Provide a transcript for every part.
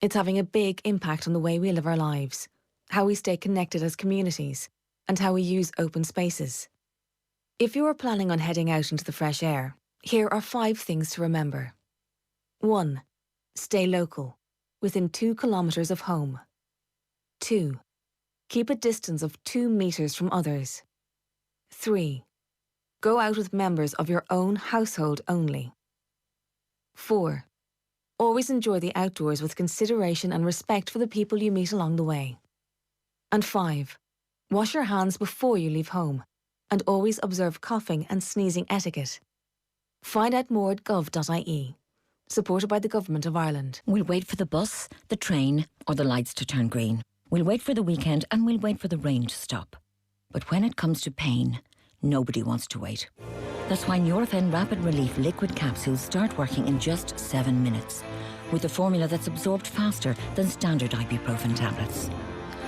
It's having a big impact on the way we live our lives, how we stay connected as communities, and how we use open spaces. If you are planning on heading out into the fresh air, here are 5 things to remember. 1. Stay local, within 2 kilometres of home. 2. Keep a distance of 2 metres from others. 3. Go out with members of your own household only. 4. Always enjoy the outdoors with consideration and respect for the people you meet along the way. And 5. Wash your hands before you leave home, and always observe coughing and sneezing etiquette. Find out more at gov.ie, supported by the Government of Ireland. We'll wait for the bus, the train, or the lights to turn green. We'll wait for the weekend and we'll wait for the rain to stop. But when it comes to pain, nobody wants to wait. That's why Nurofen Rapid Relief liquid capsules start working in just 7 minutes, with a formula that's absorbed faster than standard ibuprofen tablets.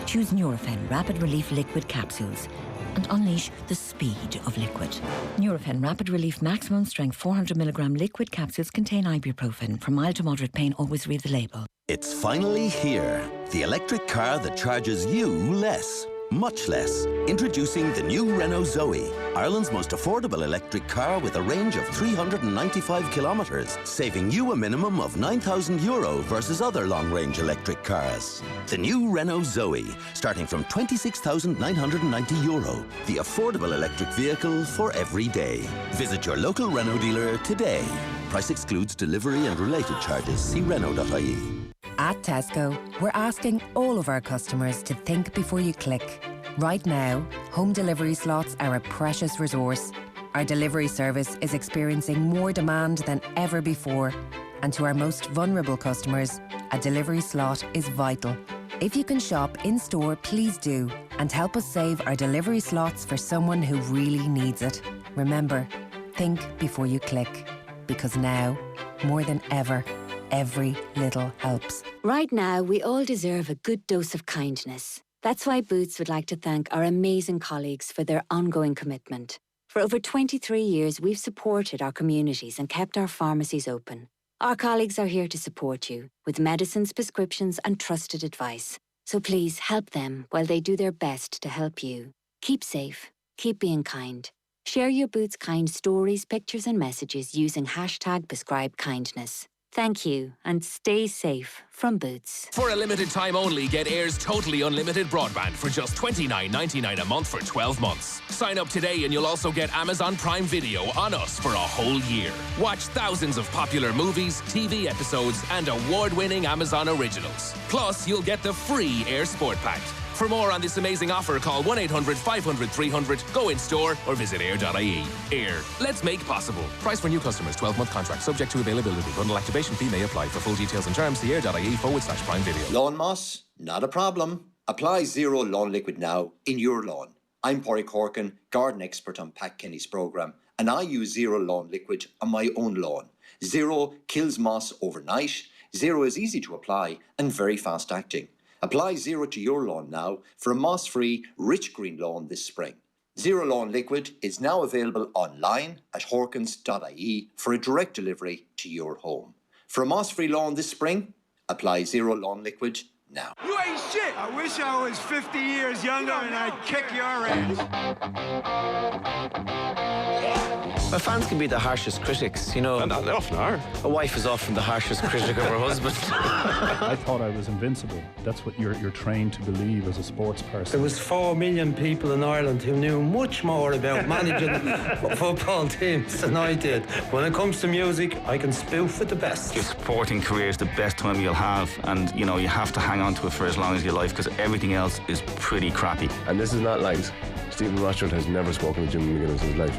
Choose Nurofen Rapid Relief liquid capsules and unleash the speed of liquid. Nurofen Rapid Relief maximum strength 400mg liquid capsules contain ibuprofen. For mild to moderate pain, always read the label. It's finally here. The electric car that charges you less. Much less. Introducing the new Renault Zoe, Ireland's most affordable electric car with a range of 395 kilometres, saving you a minimum of €9,000 versus other long-range electric cars. The new Renault Zoe, starting from €26,990. The affordable electric vehicle for every day. Visit your local Renault dealer today. Price excludes delivery and related charges. See Renault.ie. At Tesco, we're asking all of our customers to think before you click. Right now, home delivery slots are a precious resource. Our delivery service is experiencing more demand than ever before. And to our most vulnerable customers, a delivery slot is vital. If you can shop in-store, please do, and help us save our delivery slots for someone who really needs it. Remember, think before you click. Because now, more than ever, every little helps. Right now, we all deserve a good dose of kindness. That's why Boots would like to thank our amazing colleagues for their ongoing commitment. For over 23 years, we've supported our communities and kept our pharmacies open. Our colleagues are here to support you with medicines, prescriptions, and trusted advice. So please help them while they do their best to help you. Keep safe. Keep being kind. Share your Boots Kind stories, pictures, and messages using #PrescribeKindness. Thank you, and stay safe from Boots. For a limited time only, get Air's totally unlimited broadband for just $29.99 a month for 12 months. Sign up today and you'll also get Amazon Prime Video on us for a whole year. Watch thousands of popular movies, TV episodes, and award-winning Amazon originals. Plus, you'll get the free Air Sport Pack. For more on this amazing offer, call 1-800-500-300, go in store, or visit air.ie. Air. Let's make possible. Price for new customers, 12-month contract, subject to availability. Bundle activation fee may apply. For full details and terms, see air.ie/Prime Video. Lawn moss? Not a problem. Apply Zero Lawn Liquid now in your lawn. I'm Porry Corkin, garden expert on Pat Kenny's programme, and I use Zero Lawn Liquid on my own lawn. Zero kills moss overnight. Zero is easy to apply and very fast acting. Apply Zero to your lawn now for a moss-free, rich green lawn this spring. Zero Lawn Liquid is now available online at horkins.ie for a direct delivery to your home. For a moss-free lawn this spring, apply Zero Lawn Liquid now. You ain't shit! I wish I was 50 years younger and I'd kick your ass. Well, fans can be the harshest critics, you know. And they often are. A wife is often the harshest critic of her husband. I thought I was invincible. That's what you're trained to believe as a sports person. There was 4 million people in Ireland who knew much more about managing football teams than I did. When it comes to music, I can spoof with the best. Your sporting career is the best time you'll have, and you know you have to hang on to it for as long as you like, because everything else is pretty crappy. And this is not lies. Stephen Rothschild has never spoken to Jimmy McGuinness in his life.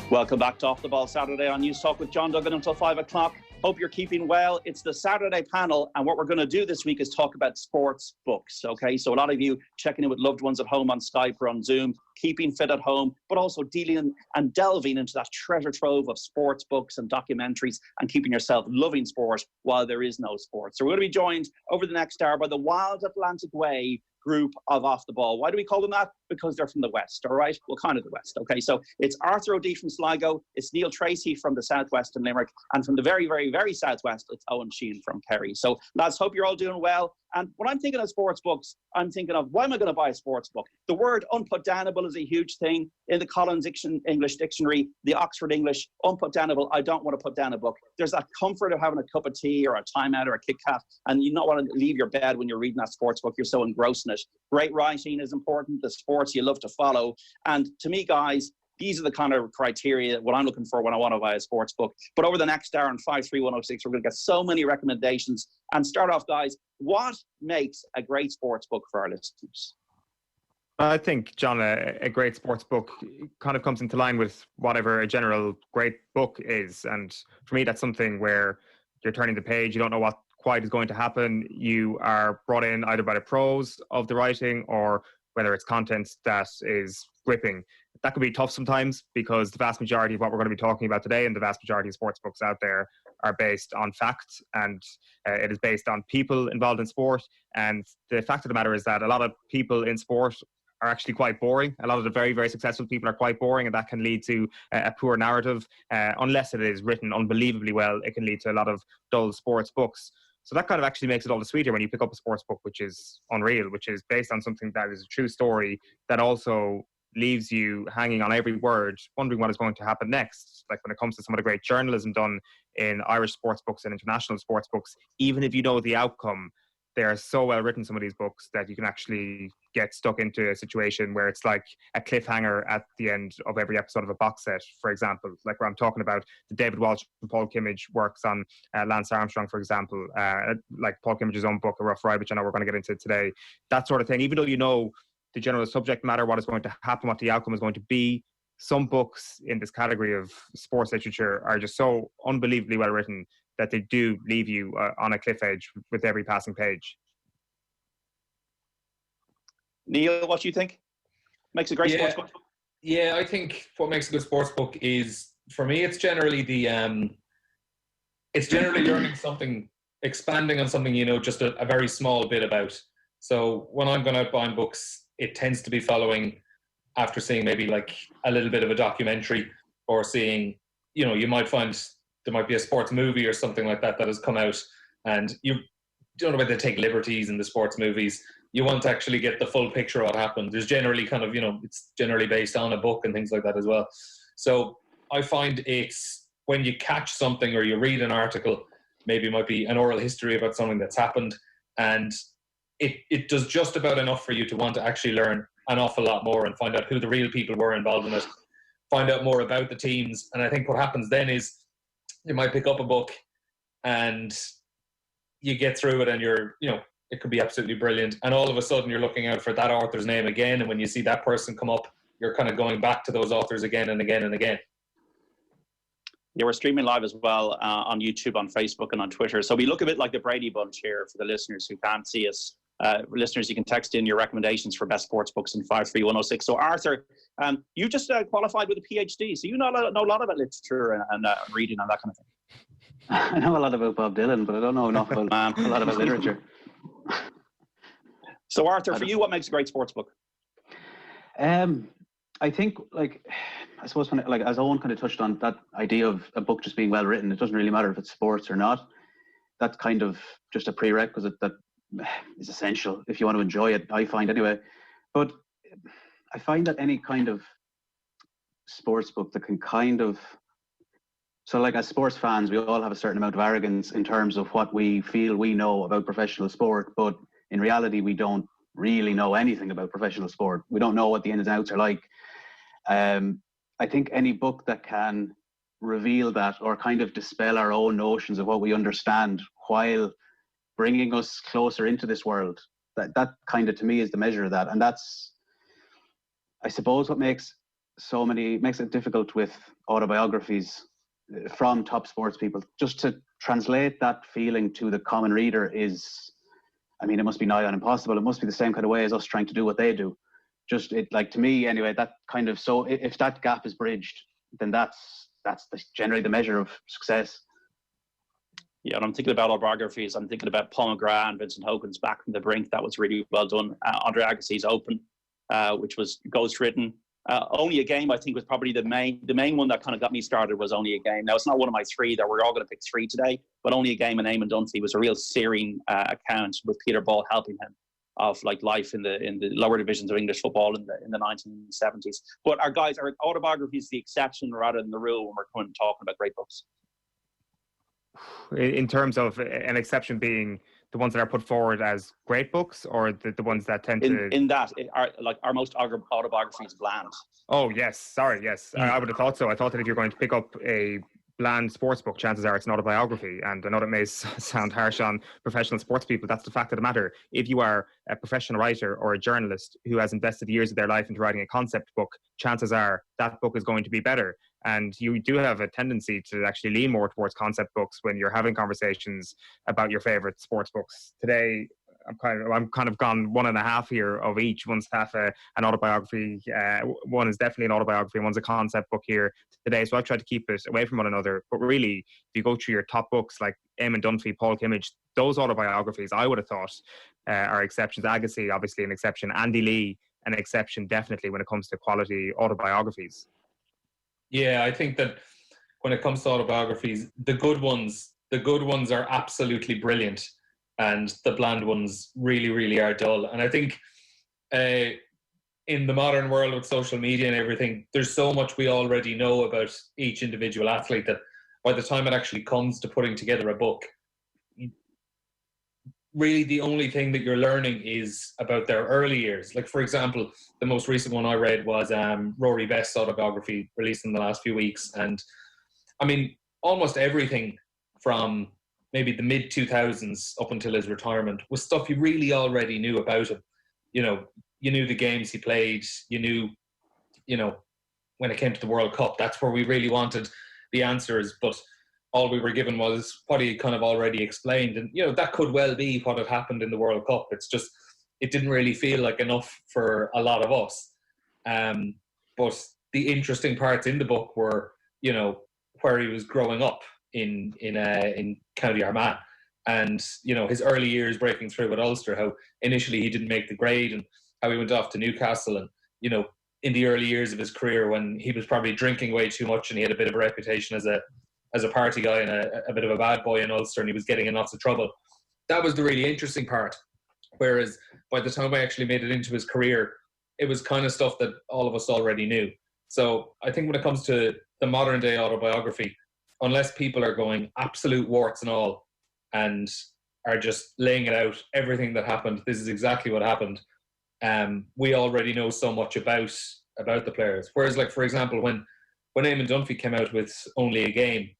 Welcome back to Off the Ball Saturday on News Talk with John Duggan until 5 o'clock. Hope you're keeping well. It's the Saturday panel, and what we're going to do this week is talk about sports books, okay? So a lot of you checking in with loved ones at home on Skype or on Zoom, keeping fit at home, but also dealing and delving into that treasure trove of sports books and documentaries and keeping yourself loving sport while there is no sport. So we're going to be joined over the next hour by the Wild Atlantic Way, group of Off the Ball. Why do we call them that? Because they're from the West, all right? Well, kind of the West, okay? So it's Arthur O'D from Sligo, it's Neil Treacy from the Southwest in Limerick, and from the very, very, very Southwest, it's Eoin Sheahan from Kerry. So lads, hope you're all doing well. And when I'm thinking of sports books, I'm thinking of, why am I going to buy a sports book? The word unputdownable is a huge thing. In the Collins English Dictionary, the Oxford English, unputdownable, I don't want to put down a book. There's that comfort of having a cup of tea or a Time Out or a Kit Kat, and you not want to leave your bed when you're reading that sports book. You're so engrossed in it. Great writing is important, the sports you love to follow. And to me, guys, these are the kind of criteria, what I'm looking for when I want to buy a sports book. But over the next hour on 53106, we're going to get so many recommendations. And start off, guys, what makes a great sports book for our listeners? I think, John, a great sports book kind of comes into line with whatever a general great book is. And for me, that's something where you're turning the page, you don't know what quite is going to happen. You are brought in either by the prose of the writing or whether it's content that is gripping. That could be tough sometimes because the vast majority of what we're going to be talking about today and the vast majority of sports books out there are based on facts, and it is based on people involved in sport. And the fact of the matter is that a lot of people in sport are actually quite boring. A lot of the very, very successful people are quite boring, and that can lead to a poor narrative. Unless it is written unbelievably well, it can lead to a lot of dull sports books. So that kind of actually makes it all the sweeter when you pick up a sports book which is unreal, which is based on something that is a true story that also leaves you hanging on every word, wondering what is going to happen next. Like when it comes to some of the great journalism done in Irish sports books and international sports books, even if you know the outcome, they are so well written, some of these books, that you can actually get stuck into a situation where it's like a cliffhanger at the end of every episode of a box set, for example. Like where I'm talking about the David Walsh and Paul Kimmage works on Lance Armstrong, for example, like Paul Kimmage's own book, A Rough Ride, which I know we're going to get into today. That sort of thing. Even though you know the general subject matter, what is going to happen, what the outcome is going to be, some books in this category of sports literature are just so unbelievably well written that they do leave you on a cliff edge with every passing page. Neil, what do you think? Makes a great sports book? Yeah, I think what makes a good sports book is, for me, it's generally learning something, expanding on something you know just a very small bit about. So when I'm going out buying books, it tends to be following after seeing maybe like a little bit of a documentary, or seeing, you know, you might find there might be a sports movie or something like that has come out, and you don't know whether they take liberties in the sports movies. You want to actually get the full picture of what happened. There's generally kind of, you know, it's generally based on a book and things like that as well. So I find it's when you catch something or you read an article, maybe it might be an oral history about something that's happened, and it does just about enough for you to want to actually learn an awful lot more and find out who the real people were involved in it, find out more about the teams. And I think what happens then is you might pick up a book and you get through it and you're, you know, it could be absolutely brilliant. And all of a sudden you're looking out for that author's name again. And when you see that person come up, you're kind of going back to those authors again and again and again. Yeah, we're streaming live as well on YouTube, on Facebook, and on Twitter. So we look a bit like the Brady Bunch here for the listeners who can't see us. Listeners, you can text in your recommendations for best sports books in 53106. So Arthur, you just qualified with a PhD, so you know a lot about literature and reading and that kind of thing. I know a lot about Bob Dylan, but I don't know enough about a lot about literature. So Arthur, for you, what makes a great sports book? I think, like, I suppose when, like, as Eoin kind of touched on, that idea of a book just being well written, it doesn't really matter if it's sports or not. That's kind of just a prerequisite that is essential if you want to enjoy it, I find anyway. But I find that any kind of sports book that can kind of, so like as sports fans, we all have a certain amount of arrogance in terms of what we feel we know about professional sport, but in reality we don't really know anything about professional sport. We don't know what the ins and outs are like. I think any book that can reveal that or kind of dispel our own notions of what we understand while bringing us closer into this world, that kind of, to me, is the measure of that. And that's, I suppose, what makes it difficult with autobiographies from top sports people. Just to translate that feeling to the common reader is, I mean, it must be nigh on impossible. It must be the same kind of way as us trying to do what they do. Just, it, like, to me anyway, that kind of, so if that gap is bridged, then that's generally the measure of success. Yeah, and I'm thinking about autobiographies. I'm thinking about Paul McGrath and Vincent Hogan's Back from the Brink. That was really well done. Andre Agassi's Open, which was ghostwritten. Only a Game, I think, was probably the main one that kind of got me started. Was Only a Game. Now, it's not one of my three. That we're all going to pick three today, but Only a Game and Eamon Dunphy was a real searing account with Peter Ball helping him of like life in the lower divisions of English football in the 1970s. But our autobiography is the exception rather than the rule when we're coming talking about great books. In terms of an exception being the ones that are put forward as great books, or the ones that tend to... In that, our most autobiography is bland. Oh, yes. Sorry, yes. I would have thought so. I thought that if you're going to pick up a bland sports book, chances are it's an autobiography. And I know that may sound harsh on professional sports people. That's the fact of the matter. If you are a professional writer or a journalist who has invested years of their life into writing a concept book, chances are that book is going to be better. And you do have a tendency to actually lean more towards concept books when you're having conversations about your favorite sports books. Today, I'm kind of gone 1.5 here of each. One's half an autobiography. One is definitely an autobiography. And one's a concept book here today. So I've tried to keep it away from one another. But really, if you go through your top books like Eamon Dunphy, Paul Kimmage, those autobiographies I would have thought are exceptions. Agassi, obviously an exception. Andy Lee, an exception definitely when it comes to quality autobiographies. Yeah, I think that when it comes to autobiographies, the good ones are absolutely brilliant, and the bland ones really, really are dull. And I think in the modern world with social media and everything, there's so much we already know about each individual athlete that by the time it actually comes to putting together a book, really the only thing that you're learning is about their early years. Like, for example, the most recent one I read was Rory Best's autobiography, released in the last few weeks. And I mean, almost everything from maybe the mid-2000s up until his retirement was stuff you really already knew about him. You know, you knew the games he played, you knew, when it came to the World Cup, that's where we really wanted the answers. But all we were given was what he kind of already explained. And, that could well be what had happened in the World Cup. It's just, it didn't really feel like enough for a lot of us. But the interesting parts in the book were, where he was growing up in County Armagh, and, his early years breaking through with Ulster, how initially he didn't make the grade and how he went off to Newcastle. And, in the early years of his career when he was probably drinking way too much and he had a bit of a reputation as a party guy and a bit of a bad boy in Ulster, and he was getting in lots of trouble. That was the really interesting part. Whereas by the time I actually made it into his career, it was kind of stuff that all of us already knew. So I think when it comes to the modern day autobiography, unless people are going absolute warts and all and are just laying it out, everything that happened, this is exactly what happened, we already know so much about the players. Whereas, like, for example, when Eamon Dunphy came out with Only a Game,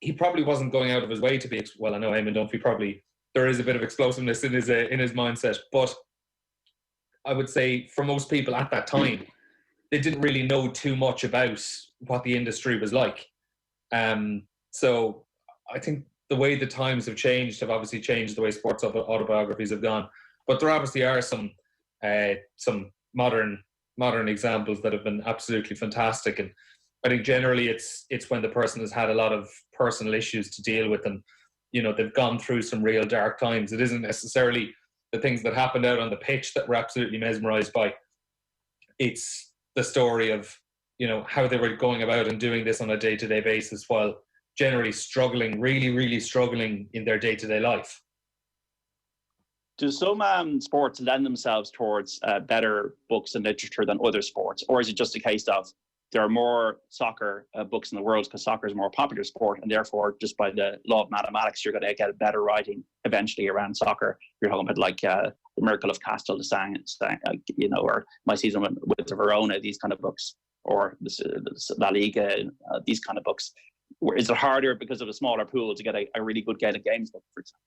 he probably wasn't going out of his way to be, well, I know Eamon Dunphy probably, there is a bit of explosiveness in his mindset, but I would say for most people at that time, they didn't really know too much about what the industry was like. So I think the way the times have obviously changed the way sports autobiographies have gone. But there obviously are some modern examples that have been absolutely fantastic. And I think generally it's when the person has had a lot of personal issues to deal with, and they've gone through some real dark times. It isn't necessarily the things that happened out on the pitch that we're absolutely mesmerized by. It's the story of how they were going about and doing this on a day-to-day basis while generally struggling, really, really struggling in their day-to-day life. Do some sports lend themselves towards better books and literature than other sports? Or is it just a case of there are more soccer books in the world because soccer is a more popular sport, and therefore just by the law of mathematics, you're going to get better writing eventually around soccer? You're talking about like The Miracle of Castel de Sang, or My Season with the Verona, these kind of books, or La Liga, these kind of books. Is it harder because of a smaller pool to get a really good Gaelic Games book, for example?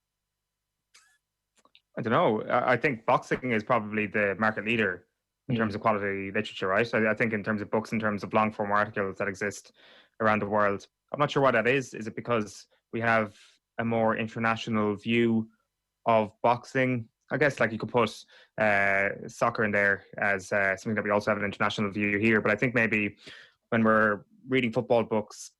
I don't know. I think boxing is probably the market leader in terms of quality literature, right? I think in terms of books, in terms of long form articles that exist around the world. I'm not sure why that is. Is it because we have a more international view of boxing? I guess like you could put soccer in there as something that we also have an international view here. But I think maybe when we're reading football books,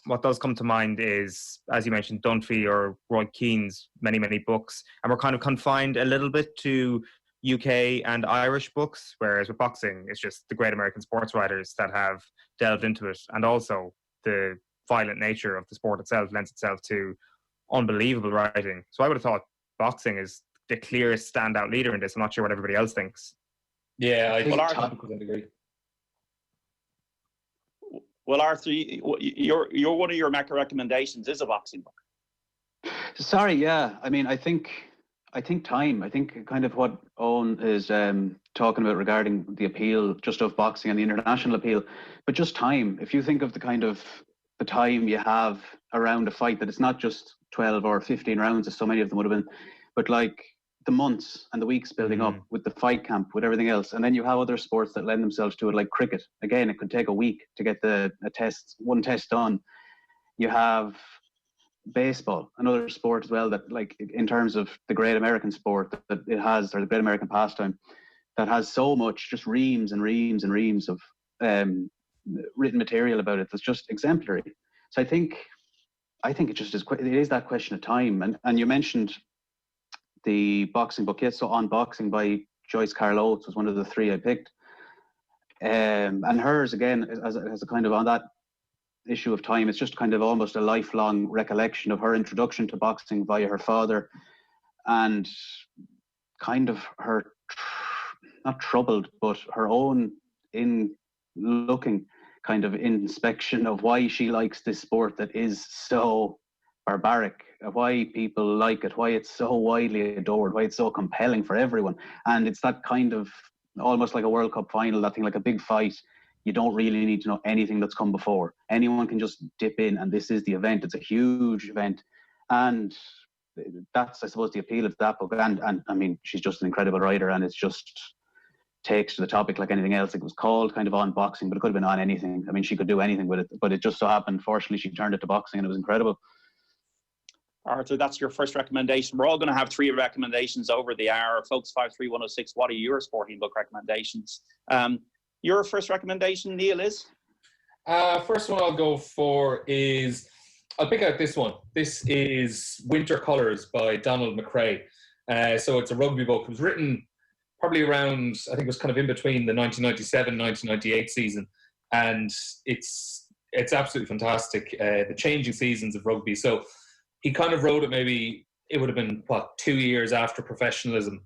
what does come to mind is, as you mentioned, Dunphy or Roy Keane's many, many books. And we're kind of confined a little bit to UK and Irish books, whereas with boxing, it's just the great American sports writers that have delved into it. And also the violent nature of the sport itself lends itself to unbelievable writing. So I would have thought boxing is the clearest standout leader in this. I'm not sure what everybody else thinks. Yeah, I 100% agree. Well, Arthur, you're one of your Mecca recommendations is a boxing book. Sorry, yeah. I mean, I think time. I think kind of what Eoin is talking about regarding the appeal just of boxing and the international appeal, but just time. If you think of the kind of the time you have around a fight, that it's not just 12 or 15 rounds, as so many of them would have been, but like the months and the weeks building up with the fight camp, with everything else. And then you have other sports that lend themselves to it, like cricket. Again, it could take a week to get one test done. You have baseball, another sport as well, that like in terms of the great American sport that it has, or the great American pastime, that has so much, just reams and reams and reams of written material about it that's just exemplary. So I think it just is, it is that question of time. And you mentioned the boxing book. Yes, so On Boxing by Joyce Carol Oates was one of the three I picked. And hers, again, as a kind of on that issue of time, it's just kind of almost a lifelong recollection of her introduction to boxing via her father, and kind of her, not troubled, but her own kind of inspection of why she likes this sport that is so barbaric, why people like it, why it's so widely adored, why it's so compelling for everyone. And it's that kind of almost like a World Cup final, that thing like a big fight. You don't really need to know anything that's come before. Anyone can just dip in, and this is the event. It's a huge event. And that's, I suppose, the appeal of that book. And I mean, she's just an incredible writer, and it's just takes to the topic like anything else. It was called kind of On Boxing, but it could have been on anything. I mean, she could do anything with it, but it just so happened, fortunately, she turned it to boxing, and it was incredible. Arthur, that's your first recommendation. We're all going to have three recommendations over the hour. Folks, 53106, what are your sporting book recommendations? Your first recommendation, Neil, is? First one I'll go for is, I'll pick out this one. This is Winter Colours by Donald McRae. So it's a rugby book. It was written probably around, I think it was kind of in between the 1997-1998 season. And it's absolutely fantastic. The changing seasons of rugby. So he kind of wrote it, maybe it would have been, 2 years after professionalism.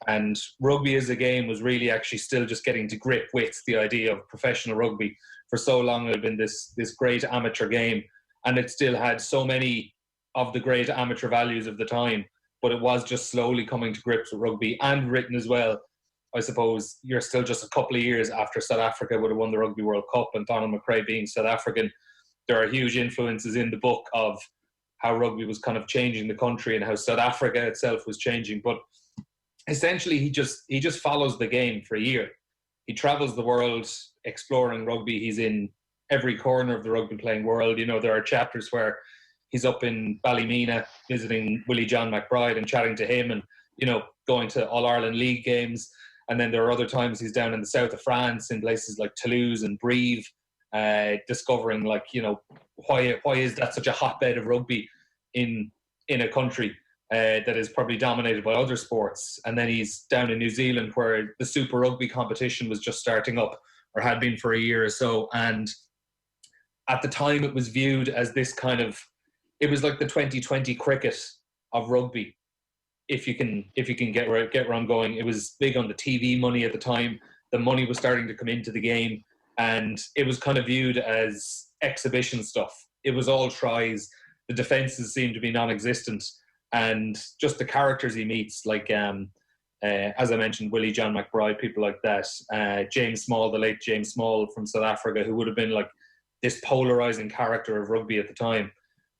And rugby as a game was really actually still just getting to grip with the idea of professional rugby. For so long it had been this great amateur game, and it still had so many of the great amateur values of the time, but it was just slowly coming to grips with rugby, and written as well. I suppose you're still just a couple of years after South Africa would have won the Rugby World Cup, and Donald McRae being South African, there are huge influences in the book of how rugby was kind of changing the country and how South Africa itself was changing. But essentially, he just follows the game for a year. He travels the world exploring rugby. He's in every corner of the rugby playing world. You know, there are chapters where he's up in Ballymena visiting Willie John McBride and chatting to him, and, you know, going to All-Ireland League games. And then there are other times he's down in the south of France in places like Toulouse and Brive, discovering, like, you know, why is that such a hotbed of rugby in a country that is probably dominated by other sports. And then he's down in New Zealand, where the Super Rugby competition was just starting up, or had been for a year or so. And at the time, it was viewed as this kind of, it was like the 2020 cricket of rugby. If you can get where I'm going. It was big on the TV money at the time. The money was starting to come into the game, and it was kind of viewed as exhibition stuff. It was all tries. The defenses seemed to be non-existent. And just the characters he meets, like, as I mentioned, Willie John McBride, people like that. James Small, the late James Small from South Africa, who would have been like this polarizing character of rugby at the time.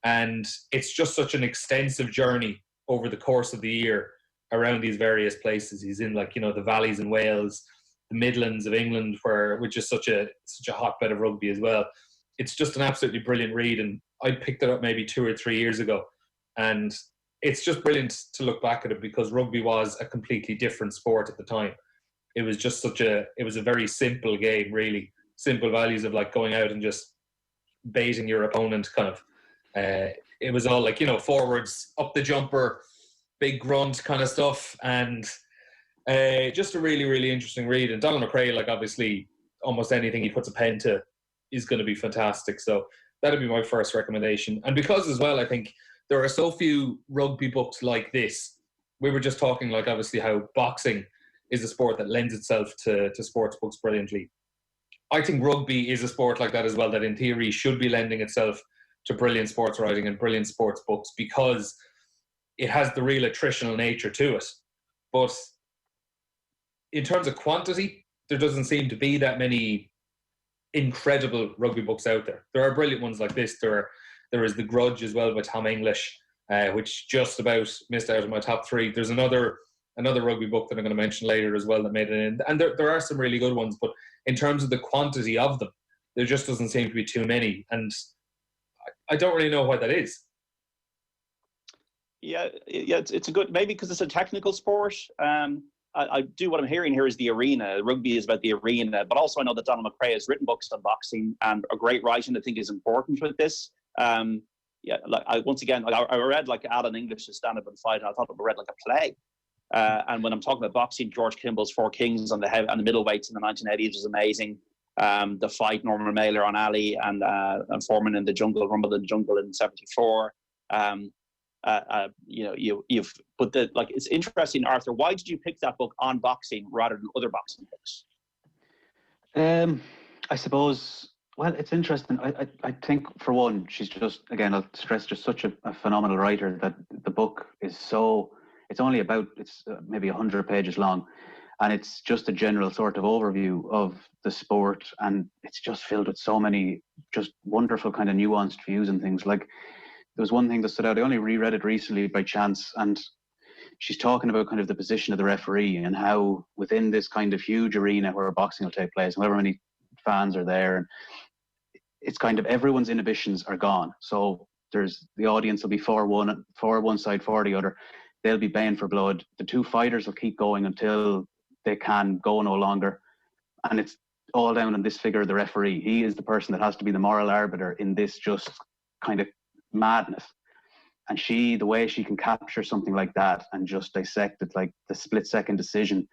And it's just such an extensive journey over the course of the year around these various places. He's in, like, you know, the valleys in Wales, the Midlands of England, which is such a hotbed of rugby as well. It's just an absolutely brilliant read, and I picked it up maybe 2 or 3 years ago, and it's just brilliant to look back at it, because rugby was a completely different sport at the time. It was just it was a very simple game, really. Simple values of, like, going out and just baiting your opponent kind of. It was all like, forwards, up the jumper, big grunt kind of stuff. And just a really, really interesting read. And Donald McRae, like obviously almost anything he puts a pen to is going to be fantastic. So that'd be my first recommendation. And because as well, I think there are so few rugby books like this. We were just talking like obviously how boxing is a sport that lends itself to sports books brilliantly. I think rugby is a sport like that as well, that in theory should be lending itself to brilliant sports writing and brilliant sports books, because it has the real attritional nature to it. But in terms of quantity, there doesn't seem to be that many incredible rugby books out there. There are brilliant ones like this. There is The Grudge as well by Tom English, which just about missed out of my top 3. There's another rugby book that I'm going to mention later as well that made it in. And there are some really good ones, but in terms of the quantity of them, there just doesn't seem to be too many. And I don't really know why that is. Yeah, it's a good, maybe because it's a technical sport. I do, what I'm hearing here is the arena. Rugby is about the arena, but also I know that Donald McRae has written books on boxing, and a great writing I think is important with this. Like I read like Alan English's Stand Up and Fight, and I thought it read like a play. And when I'm talking about boxing, George Kimball's Four Kings on the middleweights in the 1980s was amazing. The fight, Norman Mailer on Ali and Foreman in the Jungle, Rumble in the Jungle in '74. It's interesting, Arthur. Why did you pick that book on boxing rather than other boxing books? I suppose. Well, it's interesting. I think for one, she's just, again, I'll stress, just such a phenomenal writer that the book is so. It's only about, maybe 100 pages long, and it's just a general sort of overview of the sport, and it's just filled with so many just wonderful kind of nuanced views and things. Like, there was one thing that stood out. I only reread it recently by chance, and she's talking about kind of the position of the referee and how within this kind of huge arena where boxing will take place, however many fans are there, and it's kind of everyone's inhibitions are gone. So the audience will be for one side, for the other. They'll be baying for blood. The two fighters will keep going until they can go no longer. And it's all down on this figure, the referee. He is the person that has to be the moral arbiter in this just kind of madness. And the way she can capture something like that and just dissect it, like the split-second decision,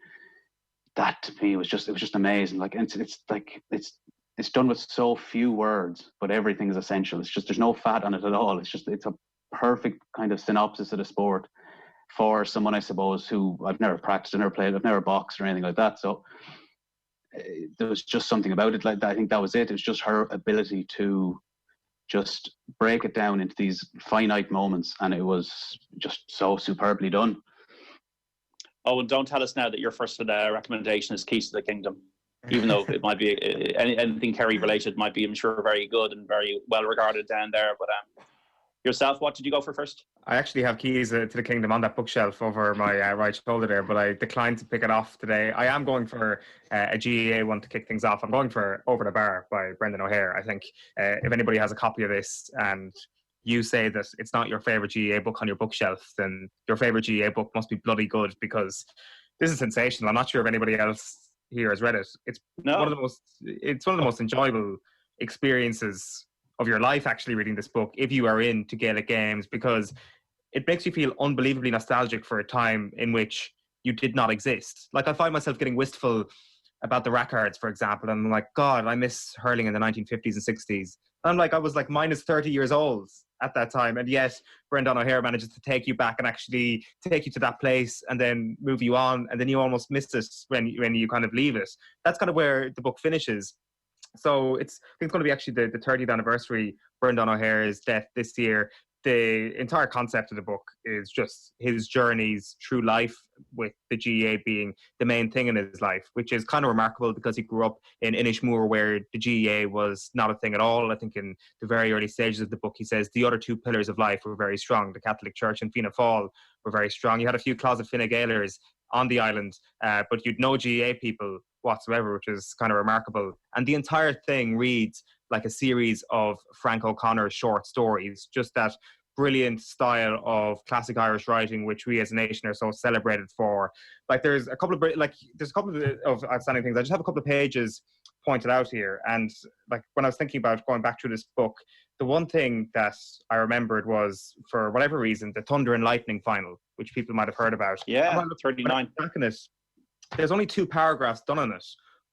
that to me was just amazing. Like it's done with so few words, but everything is essential. It's just, there's no fat on it at all. It's a perfect kind of synopsis of the sport for someone, I suppose, who I've never practiced, I've never played, I've never boxed or anything like that. So there was just something about it like that. I think that was it. It was just her ability to just break it down into these finite moments, and it was just so superbly done. Oh, and don't tell us now that your first recommendation is Keys to the Kingdom, even though it might be anything Kerry related might be, I'm sure, very good and very well regarded down there. But yourself, what did you go for first? I actually have Keys to the Kingdom on that bookshelf over my right shoulder there, but I declined to pick it off today. I am going for a GEA one to kick things off. I'm going for Over the Bar by Brendan O'Hare. I think if anybody has a copy of this and you say that it's not your favourite GEA book on your bookshelf, then your favourite GEA book must be bloody good, because this is sensational. I'm not sure if anybody else here has read it. It's one of the most enjoyable experiences of your life, actually, reading this book, if you are into Gaelic games, because it makes you feel unbelievably nostalgic for a time in which you did not exist. Like, I find myself getting wistful about the Rackards, for example, and I'm like, God, I miss hurling in the 1950s and 60s. And I'm like, I was like minus 30 years old at that time, and yet Brendan O'Hare manages to take you back and actually take you to that place and then move you on, and then you almost miss it when you kind of leave it. That's kind of where the book finishes. So I think it's going to be actually the 30th anniversary of Brendan O'Hare's death this year. The entire concept of the book is just his journeys through life, with the GEA being the main thing in his life, which is kind of remarkable because he grew up in Inishmore, where the GEA was not a thing at all. I think in the very early stages of the book, he says the other two pillars of life were very strong. The Catholic Church and Fianna Fáil were very strong. You had a few closet Fine Gaelers on the island, but you'd no GEA people whatsoever, which is kind of remarkable. And the entire thing reads like a series of Frank O'Connor's short stories, just that brilliant style of classic Irish writing, which we as a nation are so celebrated for. Like, there's a couple of outstanding things. I just have a couple of pages pointed out here. And like when I was thinking about going back through this book, the one thing that I remembered was, for whatever reason, the Thunder and Lightning final, which people might have heard about. Yeah, And 39. Back in it, there's only 2 paragraphs done on it,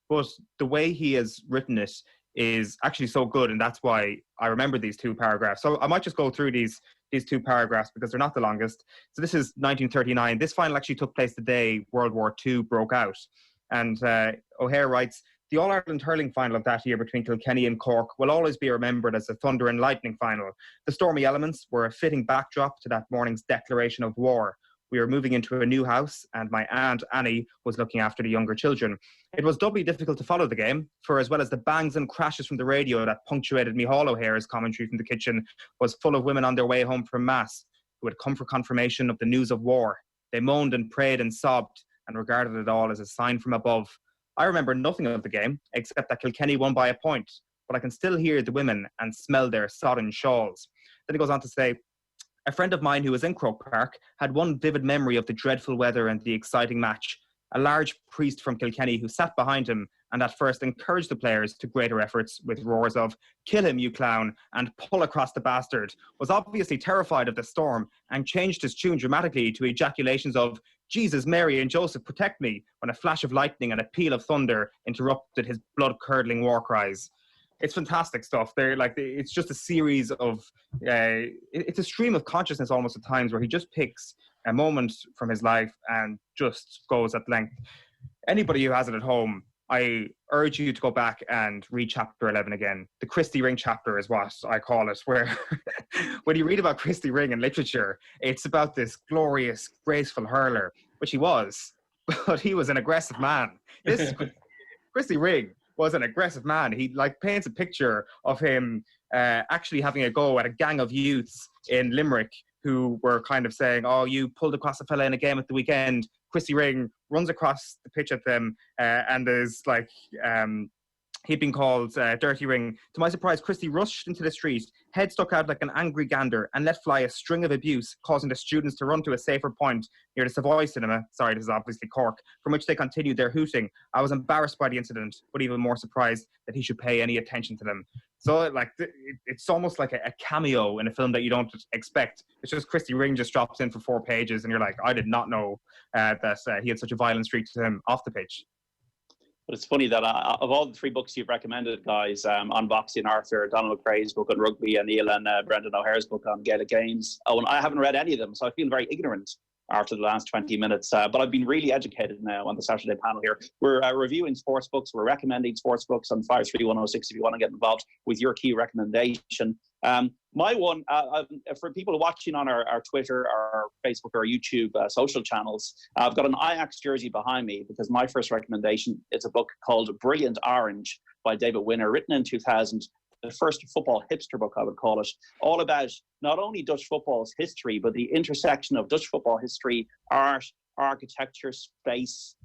but the way he has written it is actually so good, and that's why I remember these 2 paragraphs. So I might just go through these 2 paragraphs because they're not the longest. So this is 1939. This final actually took place the day World War II broke out. And O'Hare writes, the All-Ireland hurling final of that year between Kilkenny and Cork will always be remembered as the Thunder and Lightning final. The stormy elements were a fitting backdrop to that morning's declaration of war. We were moving into a new house, and my aunt Annie was looking after the younger children. It was doubly difficult to follow the game, for as well as the bangs and crashes from the radio that punctuated Micheál O'Hare's commentary from the kitchen was full of women on their way home from Mass who had come for confirmation of the news of war. They moaned and prayed and sobbed and regarded it all as a sign from above. I remember nothing of the game, except that Kilkenny won by a point, but I can still hear the women and smell their sodden shawls. Then he goes on to say, a friend of mine who was in Croke Park had one vivid memory of the dreadful weather and the exciting match. A large priest from Kilkenny who sat behind him and at first encouraged the players to greater efforts with roars of, kill him, you clown, and pull across the bastard, was obviously terrified of the storm and changed his tune dramatically to ejaculations of, Jesus, Mary and Joseph, protect me, when a flash of lightning and a peal of thunder interrupted his blood-curdling war cries. It's fantastic stuff. It's just a series of, it's a stream of consciousness almost at times where he just picks a moment from his life and just goes at length. Anybody who has it at home, I urge you to go back and read chapter 11 again. The Christy Ring chapter is what I call it, where when you read about Christy Ring in literature, it's about this glorious, graceful hurler, which he was, but he was an aggressive man. This Christy Ring was an aggressive man. He paints a picture of him actually having a go at a gang of youths in Limerick who were kind of saying, oh, you pulled across a fella in a game at the weekend. Christy Ring runs across the pitch at them and there's he'd been called Dirty Ring. To my surprise, Christy rushed into the street, head stuck out like an angry gander, and let fly a string of abuse, causing the students to run to a safer point near the Savoy Cinema, sorry, this is obviously Cork, from which they continued their hooting. I was embarrassed by the incident, but even more surprised that he should pay any attention to them. So, it's almost like a cameo in a film that you don't expect. It's just Christy Ring just drops in for 4 pages, and you're like, I did not know that he had such a violent streak to him off the pitch. But it's funny that of all the 3 books you've recommended, guys, on Boxing Arthur, Donald McRae's book on rugby, and Neil and Brendan O'Hare's book on Gaelic games, I haven't read any of them, so I feel very ignorant after the last 20 minutes. But I've been really educated now on the Saturday panel here. We're reviewing sports books. We're recommending sports books on 53106 if you want to get involved with your key recommendation. My one, for people watching on our Twitter, our Facebook, or our YouTube social channels, I've got an Ajax jersey behind me because my first recommendation is a book called Brilliant Orange by David Winner, written in 2000. The first football hipster book, I would call it, all about not only Dutch football's history, but the intersection of Dutch football history, art, architecture, space,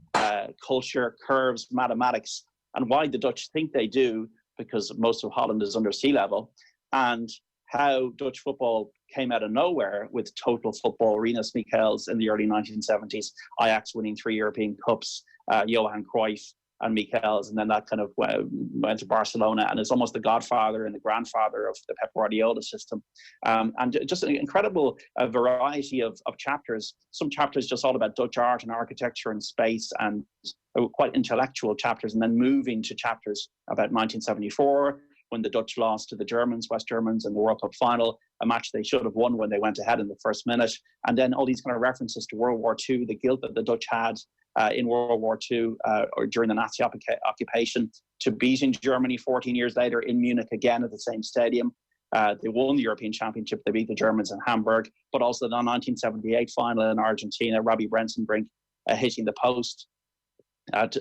culture, curves, mathematics, and why the Dutch think they do, because most of Holland is under sea level, and how Dutch football came out of nowhere with total football, Rinus Michels in the early 1970s, Ajax winning 3 European Cups, Johan Cruyff and Michels, and then that kind of went to Barcelona, and is almost the godfather and the grandfather of the Pep Guardiola system. And just an incredible variety of chapters. Some chapters just all about Dutch art and architecture and space, and quite intellectual chapters, and then moving to chapters about 1974, when the Dutch lost to the Germans, West Germans, in the World Cup final, a match they should have won when they went ahead in the first minute. And then all these kind of references to World War II, the guilt that the Dutch had in World War II or during the Nazi occupation, to beating Germany 14 years later in Munich again at the same stadium. They won the European Championship. They beat the Germans in Hamburg, but also the 1978 final in Argentina, Robbie Brensenbrink hitting the post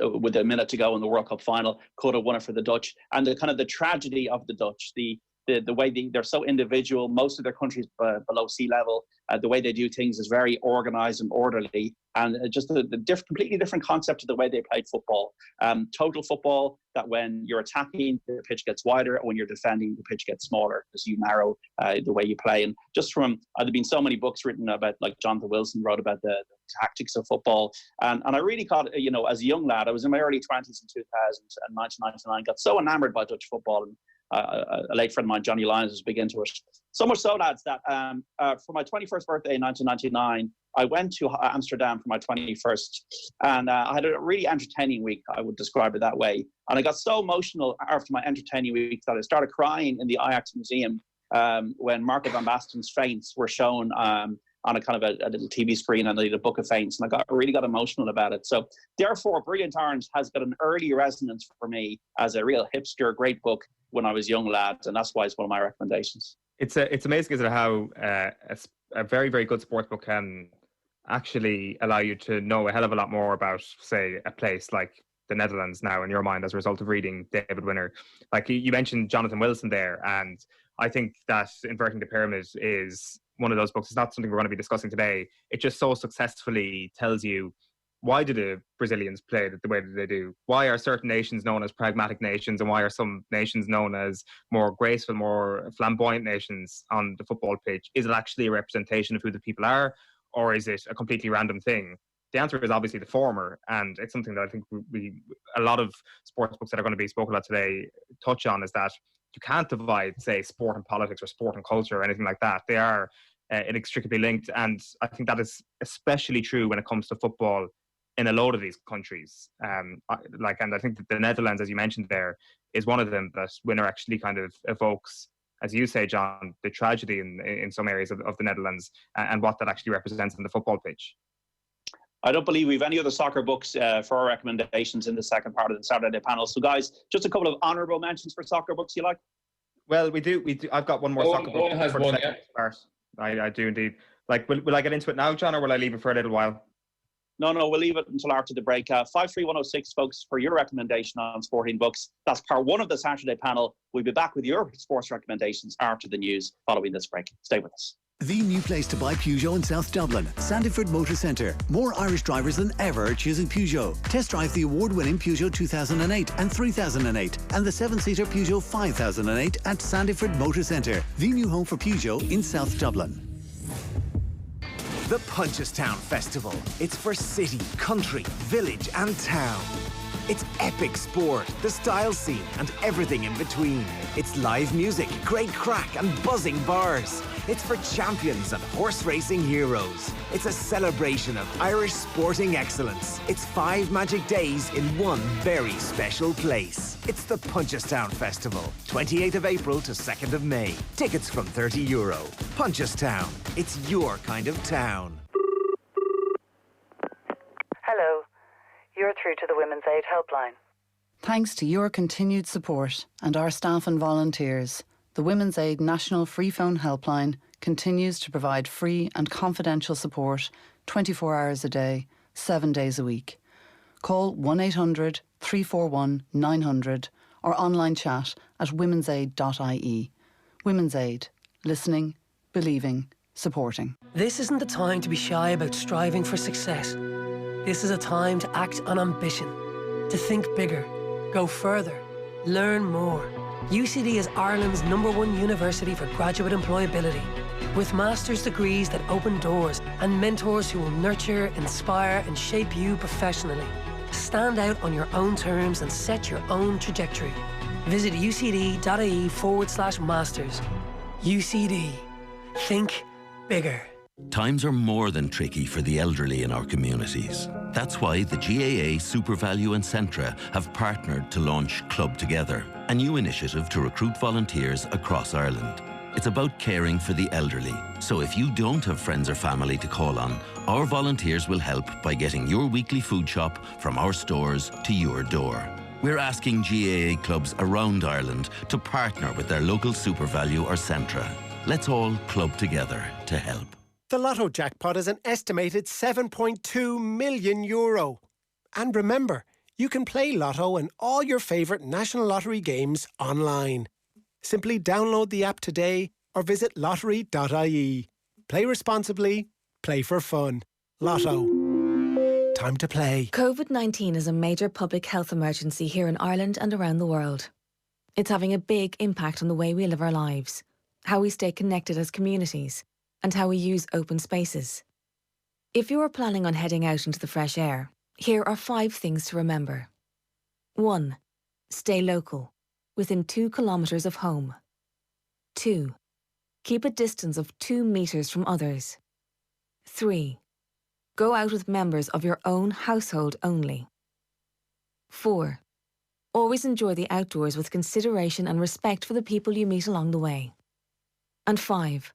with a minute to go in the World Cup final, could have won it for the Dutch. And the kind of the tragedy of the Dutch, the the way they're so individual. Most of their countries below sea level. The way they do things is very organised and orderly, and just the completely different concept to the way they played football. Total football, that when you're attacking, the pitch gets wider, and when you're defending, the pitch gets smaller as you narrow the way you play. And just from, there've been so many books written about, like Jonathan Wilson wrote about the tactics of football. And I really got, as a young lad, I was in my early 20s in 2000 and 1999, got so enamoured by Dutch football. And a late friend of mine, Johnny Lyons, was big into it. So much so, lads, that for my 21st birthday in 1999, I went to Amsterdam for my 21st, and I had a really entertaining week. I would describe it that way. And I got so emotional after my entertaining week that I started crying in the Ajax Museum when Marco van Basten's feints were shown on a kind of a little TV screen, and I did a book of feints, and I really got emotional about it. So therefore, Brilliant Orange has got an early resonance for me as a real hipster, great book when I was young lad, and that's why it's one of my recommendations. It's amazing, isn't it, how a very, very good sports book can actually allow you to know a hell of a lot more about, say, a place like the Netherlands now in your mind as a result of reading David Winner. Like you mentioned Jonathan Wilson there, and I think that Inverting the Pyramid is one of those books. It's not something we're going to be discussing today. It just so successfully tells you, why do the Brazilians play the way that they do? Why are certain nations known as pragmatic nations, and why are some nations known as more graceful, more flamboyant nations on the football pitch? Is it actually a representation of who the people are, or is it a completely random thing? The answer is obviously the former, and it's something that I think a lot of sports books that are going to be spoken about today touch on, is that you can't divide, say, sport and politics or sport and culture or anything like that. They are inextricably linked, and I think that is especially true when it comes to football in a load of these countries. And I think that the Netherlands, as you mentioned there, is one of them that Winner actually kind of evokes, as you say, John, the tragedy in some areas of the Netherlands and what that actually represents on the football pitch. I don't believe we have any other soccer books for our recommendations in the second part of the Saturday panel. So, guys, just a couple of honourable mentions for soccer books you like? Well, we do. I've got one more soccer book. Has for one, the second part. I do indeed. Like, will I get into it now, John, or will I leave it for a little while? No, we'll leave it until after the break. 53106, folks, for your recommendation on sporting books. That's part one of the Saturday panel. We'll be back with your sports recommendations after the news following this break. Stay with us. The new place to buy Peugeot in South Dublin, Sandyford Motor Centre. More Irish drivers than ever are choosing Peugeot. Test drive the award-winning Peugeot 2008 and 3008 and the 7-seater Peugeot 5008 at Sandyford Motor Centre. The new home for Peugeot in South Dublin. The Punchestown Festival. It's for city, country, village and town. It's epic sport, the style scene and everything in between. It's live music, great crack and buzzing bars. It's for champions and horse racing heroes. It's a celebration of Irish sporting excellence. It's 5 magic days in one very special place. It's the Punchestown Festival, 28th of April to 2nd of May. Tickets from €30. Punchestown, it's your kind of town. Hello, you're through to the Women's Aid Helpline. Thanks to your continued support and our staff and volunteers, the Women's Aid National Free Phone Helpline continues to provide free and confidential support 24 hours a day, 7 days a week. Call 1800 341 900 or online chat at womensaid.ie. Women's Aid. Listening, believing, supporting. This isn't the time to be shy about striving for success. This is a time to act on ambition, to think bigger, go further, learn more. UCD is Ireland's #1 university for graduate employability, with master's degrees that open doors and mentors who will nurture, inspire and shape you professionally. Stand out on your own terms and set your own trajectory. Visit ucd.ie/masters. UCD. Think bigger. Times are more than tricky for the elderly in our communities. That's why the GAA, SuperValu and Centra have partnered to launch Club Together, a new initiative to recruit volunteers across Ireland. It's about caring for the elderly. So if you don't have friends or family to call on, our volunteers will help by getting your weekly food shop from our stores to your door. We're asking GAA clubs around Ireland to partner with their local SuperValu or Centra. Let's all club together to help. The Lotto jackpot is an estimated €7.2 million. And remember, you can play Lotto and all your favourite National Lottery games online. Simply download the app today or visit lottery.ie. Play responsibly, play for fun. Lotto. Time to play. COVID-19 is a major public health emergency here in Ireland and around the world. It's having a big impact on the way we live our lives, how we stay connected as communities, and how we use open spaces. If you are planning on heading out into the fresh air, here are 5 things to remember. 1. Stay local, within 2 kilometres of home. 2. Keep a distance of 2 metres from others. 3. Go out with members of your own household only. 4. Always enjoy the outdoors with consideration and respect for the people you meet along the way. And 5.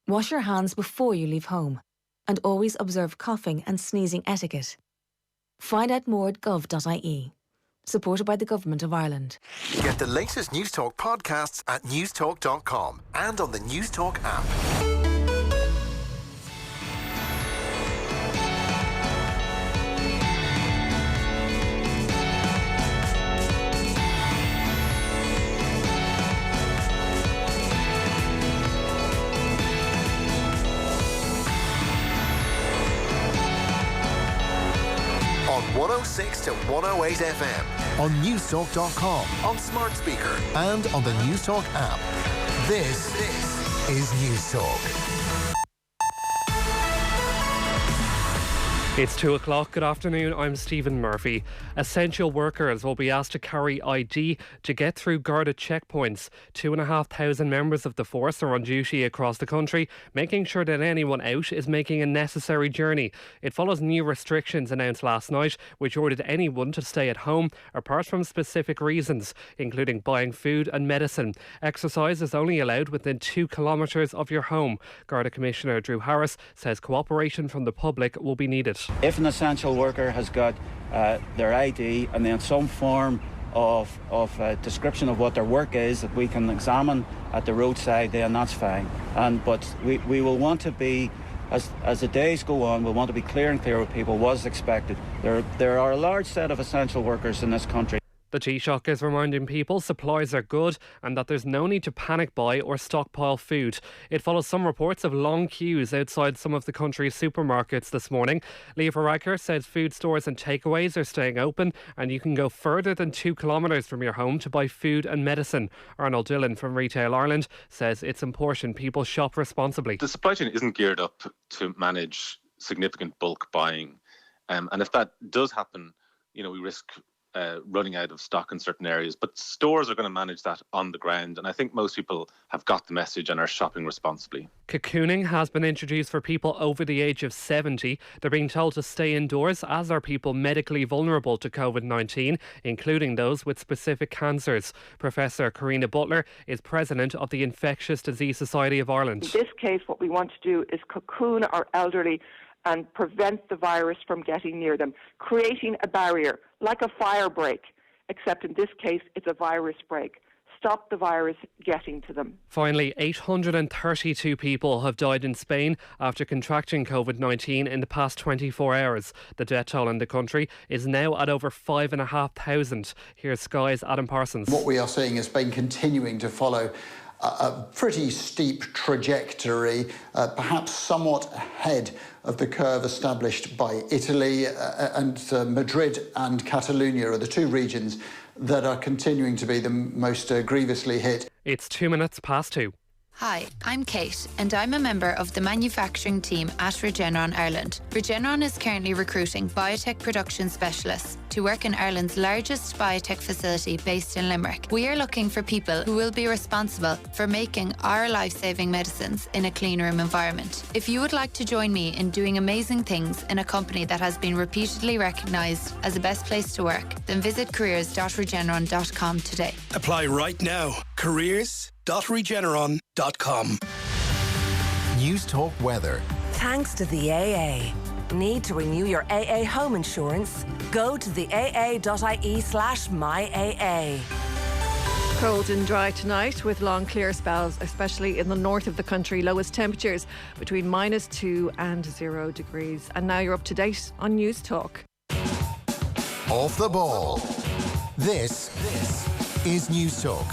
Wash your hands before you leave home, and always observe coughing and sneezing etiquette. Find out more at gov.ie. Supported by the Government of Ireland. Get the latest News Talk podcasts at newstalk.com and on the News Talk app. On 106 to 108 FM, on newstalk.com, on smart speaker, and on the News Talk app. This is News Talk. It's 2 o'clock. Good afternoon. I'm Stephen Murphy. Essential workers will be asked to carry ID to get through guarded checkpoints. 2,500 members of the force are on duty across the country, making sure that anyone out is making a necessary journey. It follows new restrictions announced last night, which ordered anyone to stay at home apart from specific reasons, including buying food and medicine. Exercise is only allowed within 2 kilometres of your home. Garda Commissioner Drew Harris says cooperation from the public will be needed. If an essential worker has got their ID and then some form of description of what their work is that we can examine at the roadside, then that's fine. But we will want to be, as the days go on, we'll want to be clear and clear with people what is expected. There are a large set of essential workers in this country. The Taoiseach is reminding people supplies are good and that there's no need to panic buy or stockpile food. It follows some reports of long queues outside some of the country's supermarkets this morning. Leah Varadkar says food stores and takeaways are staying open and you can go further than 2 kilometres from your home to buy food and medicine. Arnold Dillon from Retail Ireland says it's important people shop responsibly. The supply chain isn't geared up to manage significant bulk buying. And if that does happen, we risk running out of stock in certain areas, but stores are going to manage that on the ground, and I think most people have got the message and are shopping responsibly. Cocooning has been introduced for people over the age of 70. They're being told to stay indoors, as are people medically vulnerable to COVID-19, including those with specific cancers. Professor Karina Butler is president of the Infectious Disease Society of Ireland. In this case, what we want to do is cocoon our elderly and prevent the virus from getting near them, creating a barrier, like a fire break, except in this case it's a virus break. Stop the virus getting to them. Finally, 832 people have died in Spain after contracting COVID-19 in the past 24 hours. The death toll in the country is now at over 5,500. Here's Sky's Adam Parsons. What we are seeing is Spain continuing to follow a pretty steep trajectory, perhaps somewhat ahead of the curve established by Italy, and Madrid and Catalonia are the 2 regions that are continuing to be the most grievously hit. It's 2 minutes past 2. Hi, I'm Kate, and I'm a member of the manufacturing team at Regeneron Ireland. Regeneron is currently recruiting biotech production specialists to work in Ireland's largest biotech facility based in Limerick. We are looking for people who will be responsible for making our life-saving medicines in a clean room environment. If you would like to join me in doing amazing things in a company that has been repeatedly recognised as the best place to work, then visit careers.regeneron.com today. Apply right now. careers.regeneron.com. News Talk weather. Thanks to the AA. Need to renew your AA home insurance? Go to the aa.ie/myAA. Cold and dry tonight with long clear spells, especially in the north of the country. Lowest temperatures between -2 and 0 degrees. And now you're up to date on News Talk. Off the ball. This is News Talk.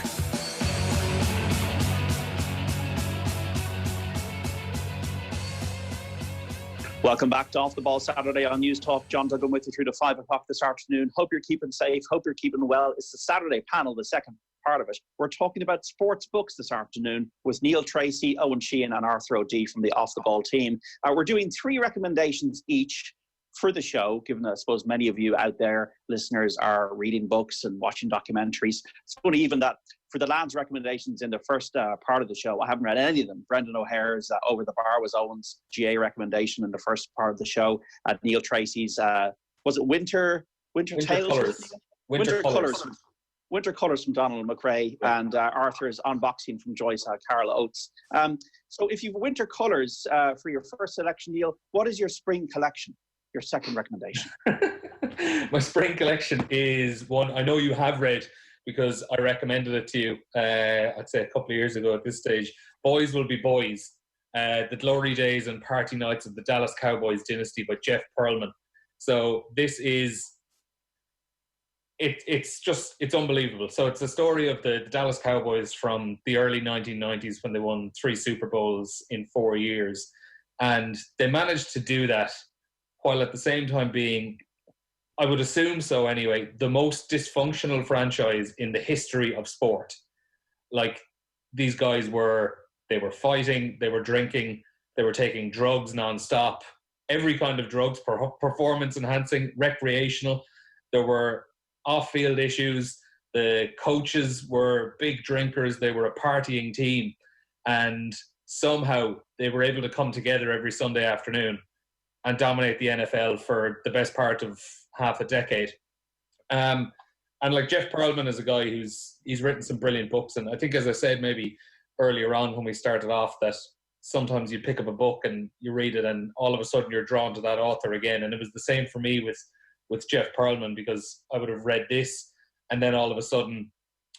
Welcome back to Off the Ball Saturday on News Talk. John Duggan with you through to 5 o'clock this afternoon. Hope you're keeping safe. Hope you're keeping well. It's the Saturday panel, the second part of it. We're talking about sports books this afternoon with Neil Treacy, Eoin Sheahan and Arthur O'Dea from the Off the Ball team. We're doing 3 recommendations each for the show, given that I suppose many of you out there, listeners, are reading books and watching documentaries. It's funny even that for the lads' recommendations in the first part of the show, I haven't read any of them. Brendan O'Hare's Over the Bar was Owen's GA recommendation in the first part of the show. Neil Treacy's, was it Winter Tales? Colours. Winter Colours. Winter Colours from Donald McRae, and Arthur's Unboxing from Joyce Carol Oates. So if you've Winter Colours for your first selection, Neil, what is your spring collection? Your second recommendation? My spring collection is one I know you have read, because I recommended it to you, I'd say a couple of years ago at this stage. Boys Will Be Boys, The Glory Days and Party Nights of the Dallas Cowboys Dynasty by Jeff Pearlman. So this is, it's unbelievable. So it's a story of the Dallas Cowboys from the early 1990s when they won 3 Super Bowls in 4 years. And they managed to do that while at the same time being, I would assume so anyway, the most dysfunctional franchise in the history of sport. Like, these guys they were fighting, they were drinking, they were taking drugs nonstop, every kind of drugs, performance enhancing, recreational. There were off-field issues. The coaches were big drinkers. They were a partying team. And somehow they were able to come together every Sunday afternoon and dominate the NFL for the best part of half a decade. And like, Jeff Pearlman is a guy he's written some brilliant books. And I think, as I said maybe earlier on when we started off, that sometimes you pick up a book and you read it and all of a sudden you're drawn to that author again. And it was the same for me with Jeff Pearlman, because I would have read this and then all of a sudden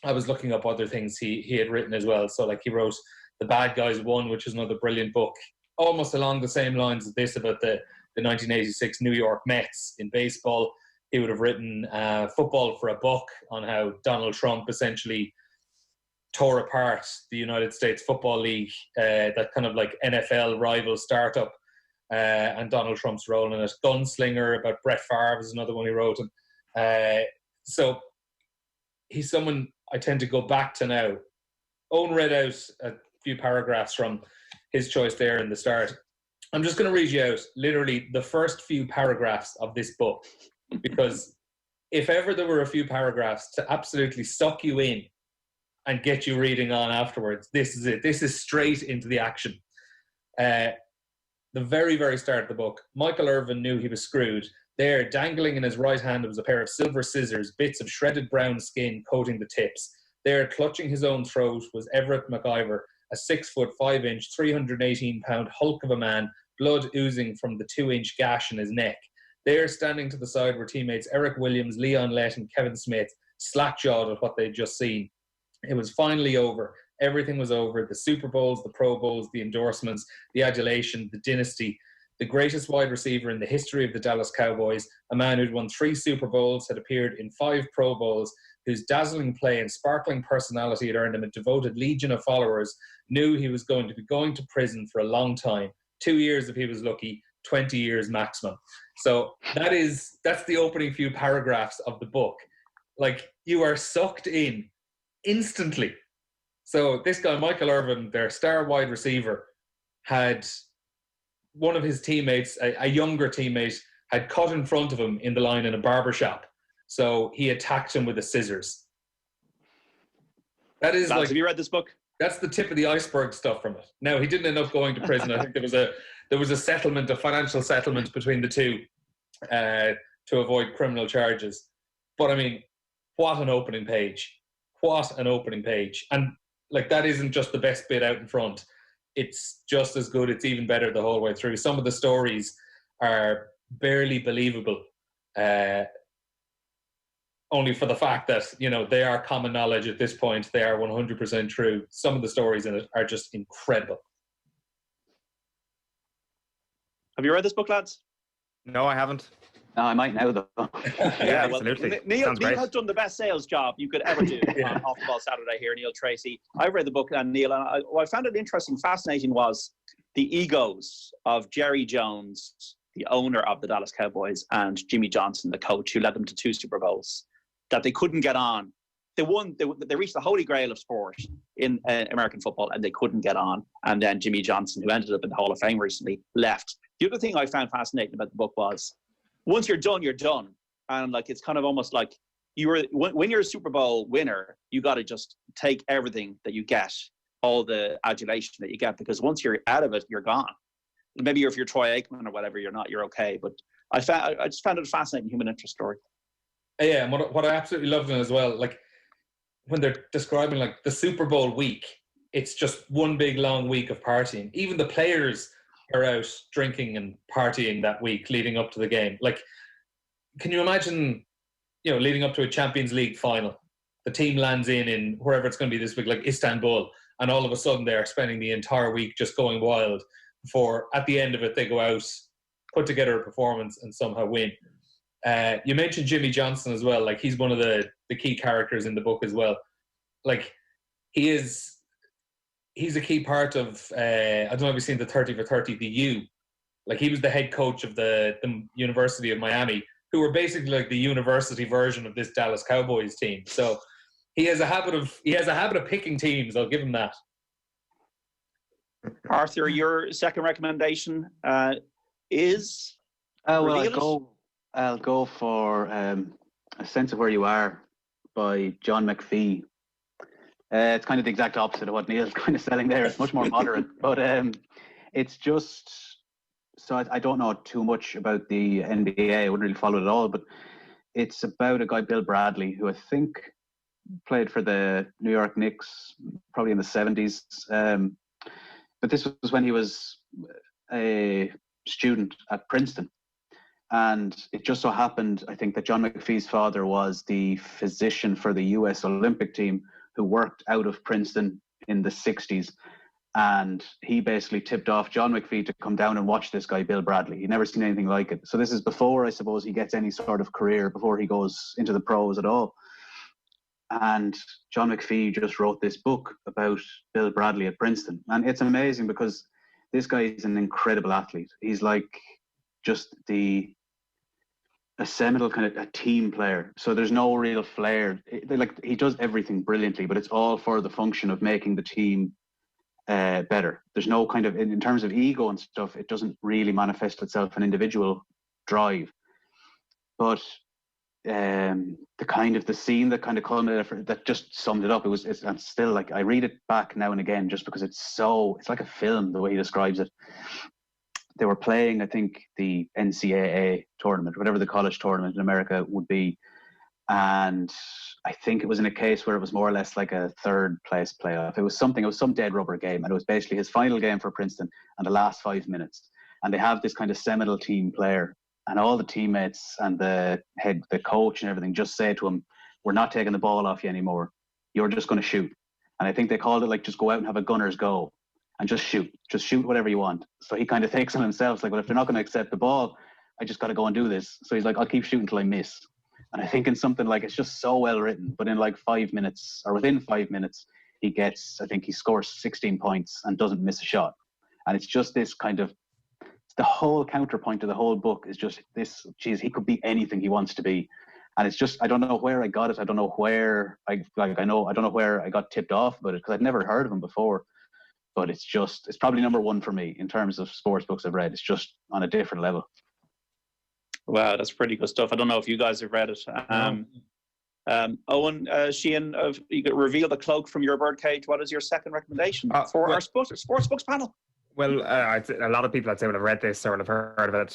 I was looking up other things he had written as well. So like, he wrote The Bad Guys Won, which is another brilliant book, almost along the same lines as this, about the 1986 New York Mets in baseball. He would have written Football for a Buck, on how Donald Trump essentially tore apart the United States Football League, that kind of like NFL rival startup, and Donald Trump's role in it. Gunslinger, about Brett Favre, is another one he wrote. So he's someone I tend to go back to now. Owen read out a few paragraphs from his choice there in the start. I'm just going to read you out literally the first few paragraphs of this book, because if ever there were a few paragraphs to absolutely suck you in and get you reading on afterwards, this is it. This is straight into the action. The very, very start of the book, Michael Irvin knew he was screwed. There, dangling in his right hand, was a pair of silver scissors, bits of shredded brown skin coating the tips. There, clutching his own throat, was Everett McIver, a 6'5", 318-pound hulk of a man, blood oozing from the 2-inch gash in his neck. There, standing to the side, were teammates Eric Williams, Leon Lett, and Kevin Smith, slack-jawed at what they'd just seen. It was finally over. Everything was over. The Super Bowls, the Pro Bowls, the endorsements, the adulation, the dynasty. The greatest wide receiver in the history of the Dallas Cowboys, a man who'd won 3 Super Bowls, had appeared in 5 Pro Bowls, whose dazzling play and sparkling personality had earned him a devoted legion of followers, knew he was going to be going to prison for a long time. 2 years if he was lucky, 20 years maximum. So that's the opening few paragraphs of the book. Like, you are sucked in instantly. So this guy, Michael Irvin, their star wide receiver, had one of his teammates, a younger teammate, had cut in front of him in the line in a barber shop. So he attacked him with the scissors. That is, like, have you read this book? That's the tip of the iceberg stuff from it. Now, he didn't end up going to prison. I think there was a settlement, a financial settlement between the two, to avoid criminal charges. But I mean, what an opening page. What an opening page. And like, that isn't just the best bit out in front. It's just as good. It's even better the whole way through. Some of the stories are barely believable, only for the fact that, you know, they are common knowledge at this point. They are 100% true. Some of the stories in it are just incredible. Have you read this book, lads? No, I haven't. No, I might now, though. Yeah, well, absolutely. Neil has done the best sales job you could ever do on Off the Ball Saturday here, Neil Treacy. I read the book, and Neil, and what I found it interesting, fascinating, was the egos of Jerry Jones, the owner of the Dallas Cowboys, and Jimmy Johnson, the coach, who led them to 2 Super Bowls, that they couldn't get on. They won. They reached the holy grail of sport in American football, and they couldn't get on. And then Jimmy Johnson, who ended up in the Hall of Fame recently, left. The other thing I found fascinating about the book was, once you're done, you're done. And like, it's kind of almost like when you're a Super Bowl winner, you got to just take everything that you get, all the adulation that you get, because once you're out of it, you're gone. Maybe if you're Troy Aikman or whatever, you're not. You're okay. But I just found it a fascinating human interest story. Yeah, and what I absolutely loved in as well, like when they're describing like the Super Bowl week, it's just one big long week of partying. Even the players are out drinking and partying that week leading up to the game. Like, can you imagine, leading up to a Champions League final, the team lands in wherever it's going to be this week, like Istanbul, and all of a sudden they're spending the entire week just going wild before at the end of it they go out, put together a performance and somehow win. You mentioned Jimmy Johnson as well. Like, he's one of the key characters in the book as well. Like, he's a key part of, I don't know if you've seen the 30 for 30, the U. Like, he was the head coach of the University of Miami, who were basically like the university version of this Dallas Cowboys team. So he has a habit of picking teams. I'll give him that. Arthur, your second recommendation is? Well, I'll go for A Sense of Where You Are by John McPhee. It's kind of the exact opposite of what Neil's kind of selling there. It's much more moderate, but it's just, so I don't know too much about the NBA. I wouldn't really follow it at all, but it's about a guy, Bill Bradley, who I think played for the New York Knicks probably in the 70s. But this was when he was a student at Princeton. And it just so happened, I think, that John McPhee's father was the physician for the US Olympic team who worked out of Princeton in the 60s. And he basically tipped off John McPhee to come down and watch this guy, Bill Bradley. He'd never seen anything like it. So this is before, I suppose, he gets any sort of career, before he goes into the pros at all. And John McPhee just wrote this book about Bill Bradley at Princeton. And it's amazing because this guy is an incredible athlete. He's like just a seminal kind of a team player. So there's no real flair. He does everything brilliantly, but it's all for the function of making the team better. There's no kind of, in terms of ego and stuff, it doesn't really manifest itself in individual drive. But the scene that kind of culminated, that just summed it up. It's still like, I read it back now and again just because it's like a film, the way he describes it. They were playing, I think, the NCAA tournament, whatever the college tournament in America would be. And I think it was in a case where it was more or less like a third place playoff. It was some dead rubber game. And it was basically his final game for Princeton and the last 5 minutes. And they have this kind of seminal team player. And all the teammates and the coach and everything just say to him, "We're not taking the ball off you anymore. You're just going to shoot." And I think they called it like, just go out and have a gunner's go and just shoot whatever you want. So he kind of takes on himself, like, well, if they're not going to accept the ball, I just got to go and do this. So he's like, I'll keep shooting till I miss. And I think in something like, it's just so well written, but in like 5 minutes, or within 5 minutes, he scores 16 points and doesn't miss a shot. And it's just this kind of, the whole counterpoint to the whole book is just this, geez, he could be anything he wants to be. And it's just, I don't know where I got it. I don't know where I don't know where I got tipped off about it, because I'd never heard of him before. But it's probably number one for me in terms of sports books I've read. It's just on a different level. Wow, that's pretty good stuff. I don't know if you guys have read it. Eoin, Sheahan, you could reveal the cloak from your birdcage. What is your second recommendation for our sports books panel? Well, a lot of people I'd say would have read this or would have heard of it.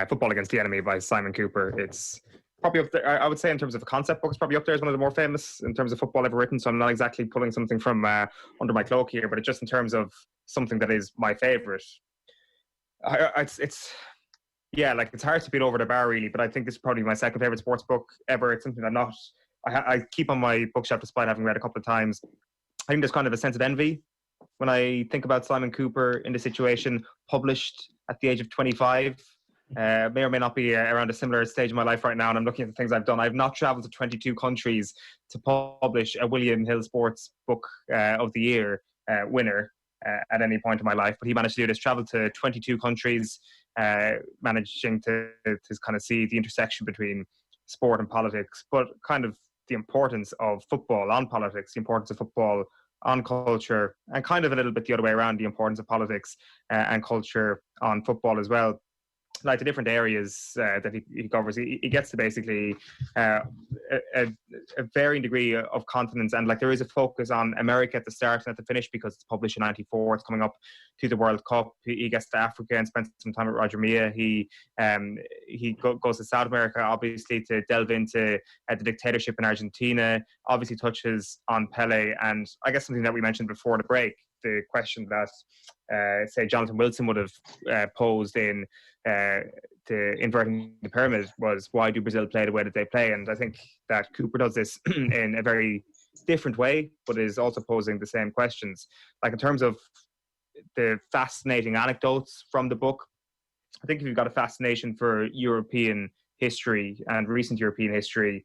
Football Against the Enemy by Simon Cooper. It's probably up there. I would say in terms of a concept book, it's probably up there as one of the more famous in terms of football ever written. So I'm not exactly pulling something from under my cloak here, but it's just in terms of something that is my favourite. It's hard to beat over the bar really, but I think this is probably my second favourite sports book ever. It's something I keep on my bookshelf despite having read a couple of times. I think there's kind of a sense of envy when I think about Simon Cooper in the situation, published at the age of 25. May or may not be around a similar stage in my life right now, and I'm looking at the things I've done. I've not travelled to 22 countries to publish a William Hill Sports Book of the Year winner at any point in my life, but he managed to do this, travel to 22 countries, managing to kind of see the intersection between sport and politics, but kind of the importance of football on politics, the importance of football on culture, and kind of a little bit the other way around, the importance of politics and culture on football as well. Like the different areas that he covers, he gets to basically a varying degree of continents, and like there is a focus on America at the start and at the finish because it's published in '94. It's coming up to the World Cup. He gets to Africa and spends some time with Roger Milla. He goes to South America, obviously, to delve into the dictatorship in Argentina. Obviously touches on Pele, and I guess something that we mentioned before the break, the question that, say, Jonathan Wilson would have posed in the Inverting the Pyramid was, why do Brazil play the way that they play? And I think that Cooper does this in a very different way, but is also posing the same questions. Like in terms of the fascinating anecdotes from the book, I think if you've got a fascination for European history and recent European history,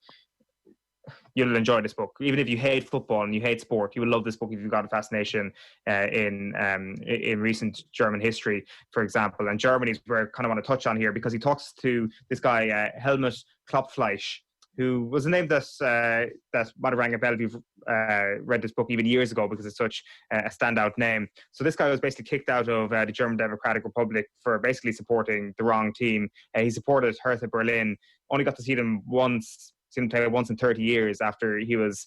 you'll enjoy this book. Even if you hate football and you hate sport, you will love this book if you've got a fascination in recent German history, for example. And Germany is where I kind of want to touch on here, because he talks to this guy, Helmut Klopfleisch, who was a name that might have rang a bell if you've read this book even years ago, because it's such a standout name. So this guy was basically kicked out of the German Democratic Republic for basically supporting the wrong team. He supported Hertha Berlin, only got to see them once in 30 years after he was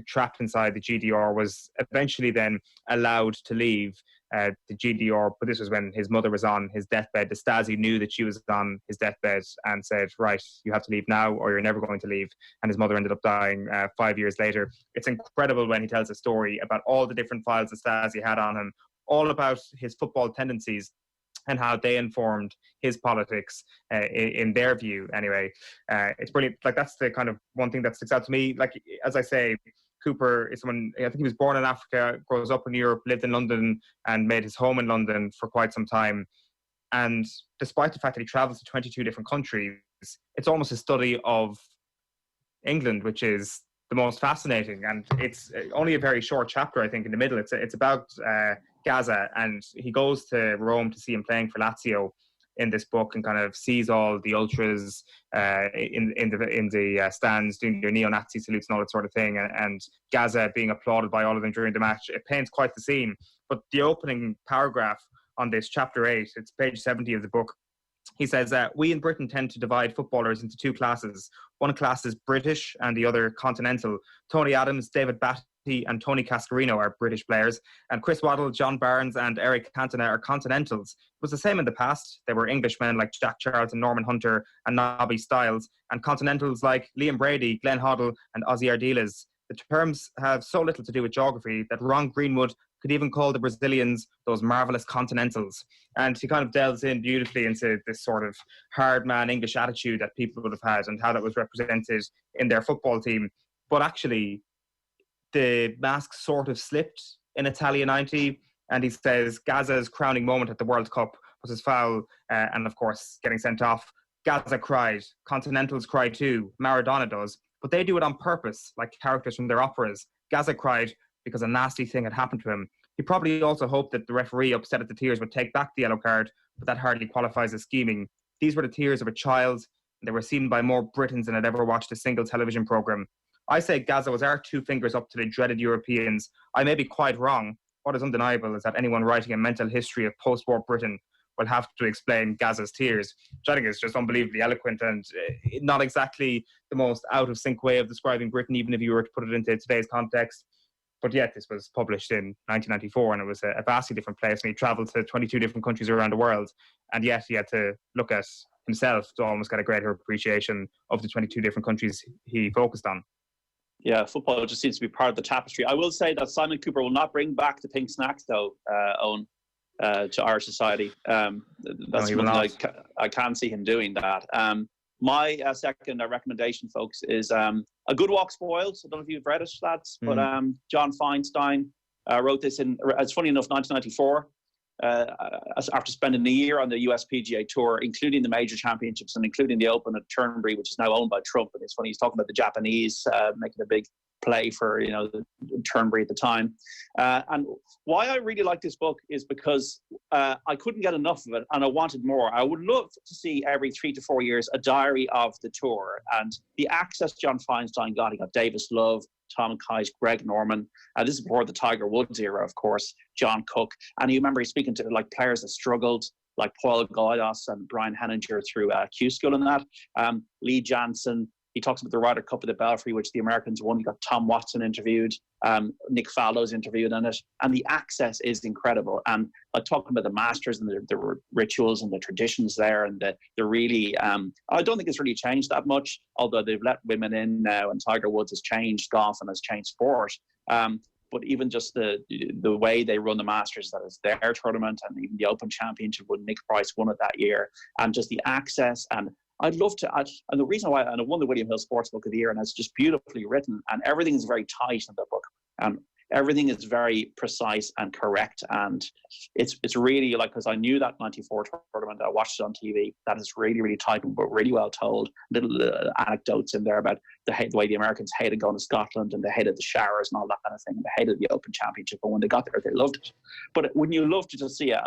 trapped inside the GDR, was eventually then allowed to leave the GDR, but this was when his mother was on his deathbed. The Stasi knew that she was on his deathbed and said, right, you have to leave now or you're never going to leave. And his mother ended up dying 5 years later. It's incredible when he tells a story about all the different files the Stasi had on him, all about his football tendencies and how they informed his politics in their view. Anyway, it's brilliant. Like, that's the kind of one thing that sticks out to me. Like, as I say, Cooper is someone, I think he was born in Africa, grows up in Europe, lived in London and made his home in London for quite some time. And despite the fact that he travels to 22 different countries, it's almost a study of England, which is the most fascinating. And it's only a very short chapter, I think, in the middle. It's about Gaza, and he goes to Rome to see him playing for Lazio in this book, and kind of sees all the ultras in the stands doing their neo-Nazi salutes and all that sort of thing, and Gaza being applauded by all of them during the match. It paints quite the scene. But the opening paragraph on this, chapter 8, it's page 70 of the book, he says, we in Britain tend to divide footballers into two classes. One class is British and the other continental. Tony Adams, David Batty and Tony Cascarino are British players, and Chris Waddle, John Barnes and Eric Cantona are continentals. It was the same in the past. There were Englishmen like Jack Charlton, Norman Hunter and Nobby Stiles, and continentals like Liam Brady, Glenn Hoddle and Ozzy Ardiles. The terms have so little to do with geography that Ron Greenwood could even call the Brazilians those marvellous continentals. And he kind of delves in beautifully into this sort of hard man English attitude that people would have had and how that was represented in their football team. But actually, the mask sort of slipped in Italia 90, and he says Gaza's crowning moment at the World Cup was his foul and, of course, getting sent off. Gaza cried. Continentals cry too. Maradona does. But they do it on purpose, like characters from their operas. Gaza cried because a nasty thing had happened to him. He probably also hoped that the referee, upset at the tears, would take back the yellow card, but that hardly qualifies as scheming. These were the tears of a child, and they were seen by more Britons than had ever watched a single television programme. I say Gaza was our two fingers up to the dreaded Europeans. I may be quite wrong. What is undeniable is that anyone writing a mental history of post-war Britain will have to explain Gaza's tears, which I think is just unbelievably eloquent and not exactly the most out-of-sync way of describing Britain, even if you were to put it into today's context. But yet, this was published in 1994, and it was a vastly different place, and he travelled to 22 different countries around the world, and yet he had to look at himself to almost get a greater appreciation of the 22 different countries he focused on. Yeah, football just seems to be part of the tapestry. I will say that Simon Cooper will not bring back the pink snacks, though, Eoin, to our society. That's something I can't see him doing that. My second recommendation, folks, is A Good Walk Spoiled. I don't know if you've read it, lads, but John Feinstein wrote this in, it's funny enough, 1994. After spending a year on the US PGA Tour, including the major championships and including the Open at Turnberry, which is now owned by Trump. And it's funny, he's talking about the Japanese making a big play for, the Turnberry at the time. And why I really like this book is because I couldn't get enough of it, and I wanted more. I would love to see every 3 to 4 years a diary of the tour, and the access John Feinstein got. He got Davis Love, Tom Kite, Greg Norman. This is before the Tiger Woods era, of course. John Cook, and you remember he's speaking to like players that struggled, like Paul Goydos and Brian Henninger through Q School and that. Lee Jansen. He talks about the Ryder Cup of the Belfry, which the Americans won. You got Tom Watson interviewed, Nick Fallows interviewed in it, and the access is incredible. And talking about the Masters and the rituals and the traditions there, and the really, I don't think it's really changed that much, although they've let women in now, and Tiger Woods has changed golf and has changed sport. But even just the way they run the Masters, that is their tournament, and even the Open Championship when Nick Price won it that year, and just the access. And I'd love to, and the reason why, and I won the William Hill Sports Book of the Year, and it's just beautifully written, and everything is very tight in the book, and everything is very precise and correct, and it's really like, because I knew that 94 tournament, I watched it on TV, that is really, really tight, but really well told. Little anecdotes in there about the way the Americans hated going to Scotland, and they hated the showers and all that kind of thing, and they hated the Open Championship, but when they got there, they loved it. But wouldn't you love to just see a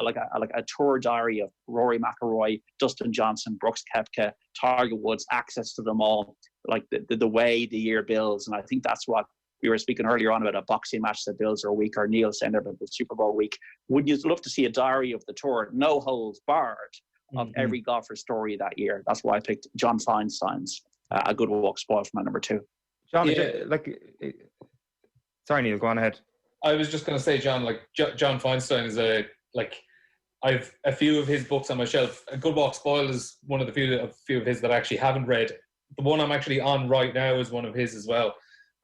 tour diary of Rory McIlroy, Dustin Johnson, Brooks Koepka, Tiger Woods, access to them all, like the way the year builds. And I think that's what we were speaking earlier on about, a boxing match that builds a week, or Neil saying there about the Super Bowl week. Wouldn't you love to see a diary of the tour, no holds barred, of every golfer's story that year? That's why I picked John Feinstein's A Good Walk Spoiled for my number 2. John, sorry, Neil, go on ahead. I was just going to say, John, John Feinstein is I've a few of his books on my shelf. A Good Walk Spoiled is one of the few of his that I actually haven't read. The one I'm actually on right now is one of his as well.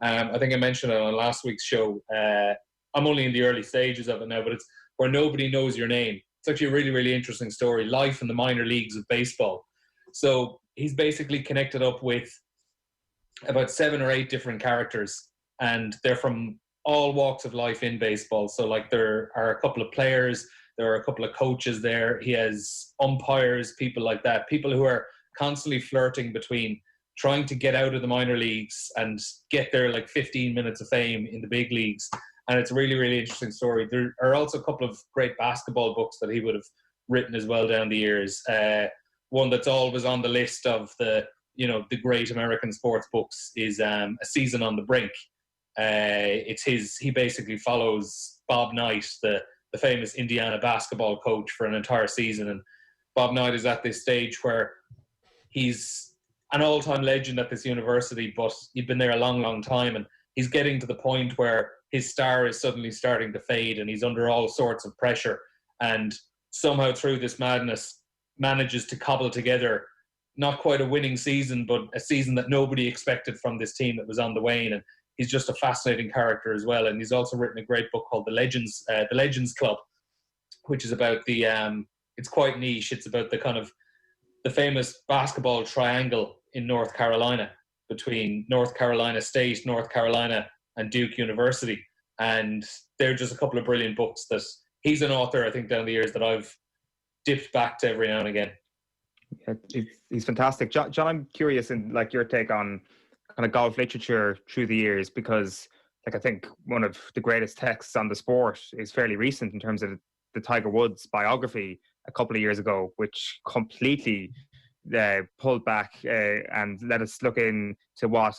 I think I mentioned it on last week's show. I'm only in the early stages of it now, but it's Where Nobody Knows Your Name. It's actually a really, really interesting story. Life in the minor leagues of baseball. So he's basically connected up with about 7 or 8 different characters, and they're from all walks of life in baseball. So there are a couple of players, there are a couple of coaches there. He has umpires, people like that, people who are constantly flirting between trying to get out of the minor leagues and get their 15 minutes of fame in the big leagues. And it's a really, really interesting story. There are also a couple of great basketball books that he would have written as well down the years. One that's always on the list of the great American sports books is A Season on the Brink. He basically follows Bob Knight, the famous Indiana basketball coach, for an entire season. And Bob Knight is at this stage where he's an all-time legend at this university, but he'd been there a long, long time, and he's getting to the point where his star is suddenly starting to fade, and he's under all sorts of pressure, and somehow through this madness manages to cobble together not quite a winning season, but a season that nobody expected from this team that was on the wane. And he's just a fascinating character as well. And he's also written a great book called The Legends Club, which is about it's quite niche. It's about the famous basketball triangle in North Carolina, between North Carolina State, North Carolina, and Duke University. And they're just a couple of brilliant books that he's an author, I think, down the years that I've dipped back to every now and again. Yeah, he's fantastic. John, I'm curious in your take on kind of golf literature through the years, because I think one of the greatest texts on the sport is fairly recent in terms of the Tiger Woods biography a couple of years ago, which completely pulled back and let us look into what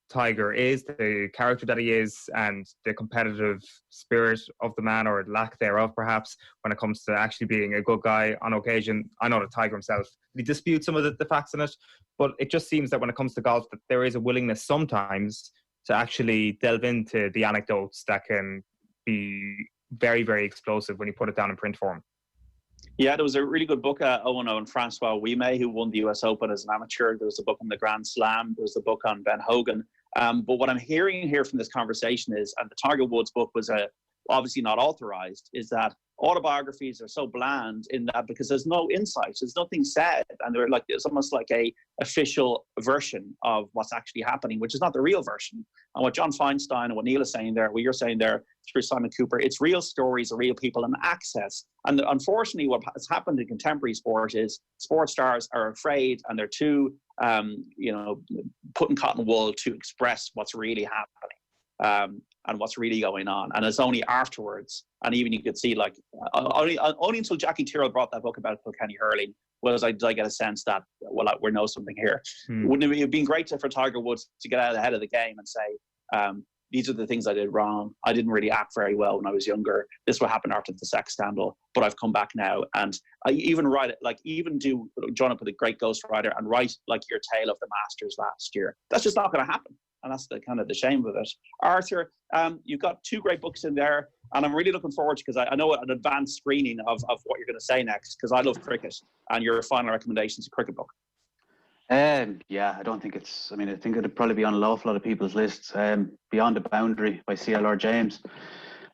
Tiger is, the character that he is, and the competitive spirit of the man, or lack thereof perhaps, when it comes to actually being a good guy on occasion. I know that Tiger himself, he disputes some of the facts in it, but it just seems that when it comes to golf, that there is a willingness sometimes to actually delve into the anecdotes that can be very, very explosive when you put it down in print form. Yeah, there was a really good book, Eoin and Francois Ouimet, who won the US Open as an amateur. There was a book on the Grand Slam. There was a book on Ben Hogan. But what I'm hearing here from this conversation is, and the Tiger Woods book was obviously not authorized, is that autobiographies are so bland in that because there's no insight, there's nothing said, and they're it's almost like a official version of what's actually happening, which is not the real version. And what John Feinstein and what Neil is saying there, what you're saying there through Simon Cooper, it's real stories of real people and access. And unfortunately, what has happened in contemporary sport is sports stars are afraid, and they're too putting cotton wool to express what's really happening. and what's really going on. And it's only afterwards, and even you could see, like, only until Jackie Tyrrell brought that book about Kilkenny hurling did I get a sense that, well, we know something here. Wouldn't it have been great for Tiger Woods to get out ahead of the game and say, these are the things I did wrong. I didn't really act very well when I was younger. This will happen after the sex scandal, but I've come back now. And I even write it, like, even do join up with a great ghostwriter and write like your tale of the Masters last year. That's just not going to happen. And that's the kind of the shame of it. Arthur, you've got 2 great books in there, and I'm really looking forward to, because I know an advanced screening of what you're going to say next, because I love cricket, and your final recommendation's a cricket book. Yeah, I don't think it's, I mean, I think it'd probably be on an awful lot of people's lists. Beyond the Boundary by C.L.R. James.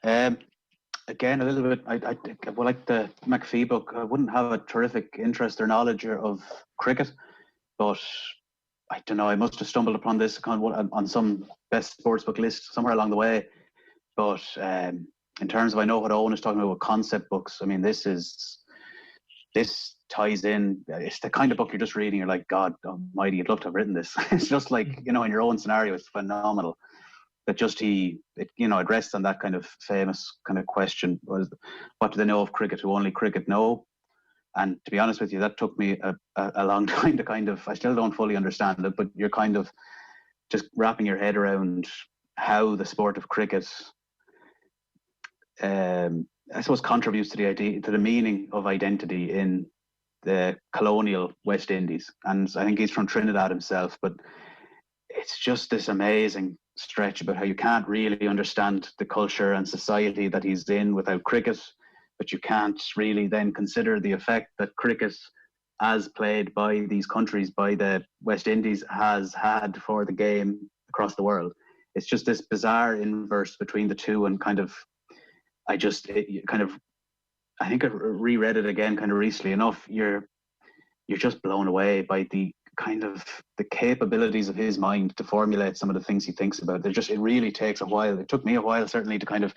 Again, a little bit, I well, like the McPhee book, I wouldn't have a terrific interest or knowledge of cricket, but I don't know, I must have stumbled upon this on some best sports book list somewhere along the way. But in terms of, I know what Eoin is talking about with concept books, I mean, this ties in, it's the kind of book you're just reading, you're like, God almighty, you'd love to have written this. It's just like, you know, in your own scenario, it's phenomenal. But just it rests on that kind of famous kind of question, was, what do they know of cricket who only cricket know? And to be honest with you, that took me a long time to kind of, I still don't fully understand it, but you're kind of just wrapping your head around how the sport of cricket, I suppose, contributes to the idea, to the meaning of identity in the colonial West Indies. And I think he's from Trinidad himself, but it's just this amazing stretch about how you can't really understand the culture and society that he's in without cricket, but you can't really then consider the effect that cricket, as played by these countries, by the West Indies, has had for the game across the world. It's just this bizarre inverse between the two, and kind of, I think I reread it again kind of recently enough. You're just blown away by the kind of the capabilities of his mind to formulate some of the things he thinks about. It really takes a while. It took me a while, certainly, to kind of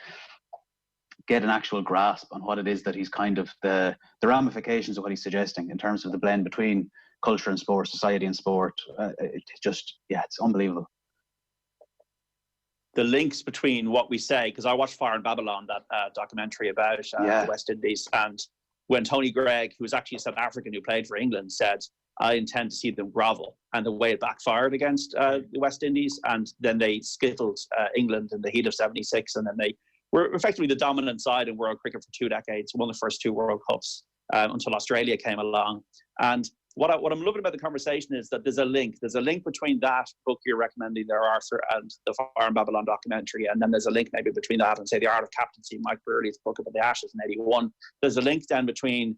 get an actual grasp on what it is that he's kind of the ramifications of what he's suggesting in terms of the blend between culture and sport, society and sport. It's unbelievable. The links between what we say, because I watched Fire in Babylon, that documentary about the West Indies, and when Tony Gregg, who was actually a South African who played for England, said, I intend to see them grovel, and the way it backfired against the West Indies, and then they skittled England in the heat of 76, and then they were effectively the dominant side in world cricket for 2 decades, won the first 2 World Cups until Australia came along. And what I'm loving about the conversation is that there's a link between that book you're recommending there, Arthur, and the Fire in Babylon documentary, and then there's a link maybe between that and, say, The Art of Captaincy, Mike Brearley's book about the Ashes in '81. There's a link then between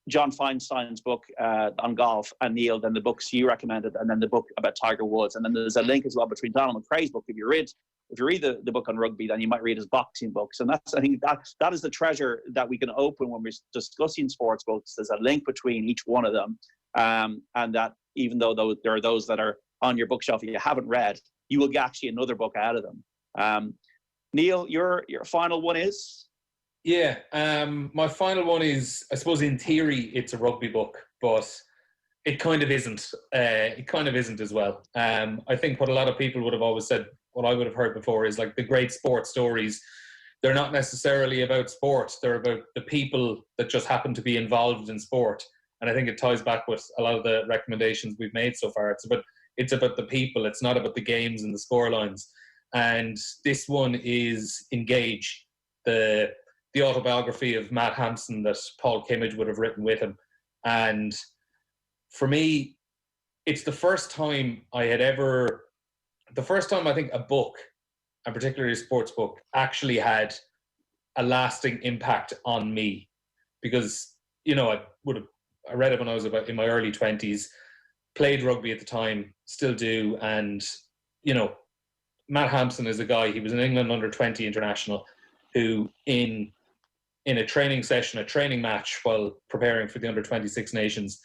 John Feinstein's book on golf, and Neil, then the books you recommended, and then the book about Tiger Woods. And then there's a link as well between Donald McRae's book. If you read the book on rugby, then you might read his boxing books. And I think that is the treasure that we can open when we're discussing sports books. There's a link between each one of them. And that even though there are those that are on your bookshelf you haven't read, you will get actually another book out of them. Neil, your final one is? Yeah, my final one is, I suppose in theory it's a rugby book, but it kind of isn't. It kind of isn't as well. I think what a lot of people would have always said, what I would have heard before, is like the great sports stories, they're not necessarily about sport. They're about the people that just happen to be involved in sport. And I think it ties back with a lot of the recommendations we've made so far. It's about the people. It's not about the games and the scorelines. And this one is Engage, the autobiography of Matt Hampson that Paul Kimmage would have written with him. And for me, it's the first time I think a book, and particularly a sports book, actually had a lasting impact on me. Because, you know, I read it when I was in my early 20s, played rugby at the time, still do. And, you know, Matt Hampson is a guy, he was an England under-20 international, who in a training session, a training match while preparing for the under-26 nations,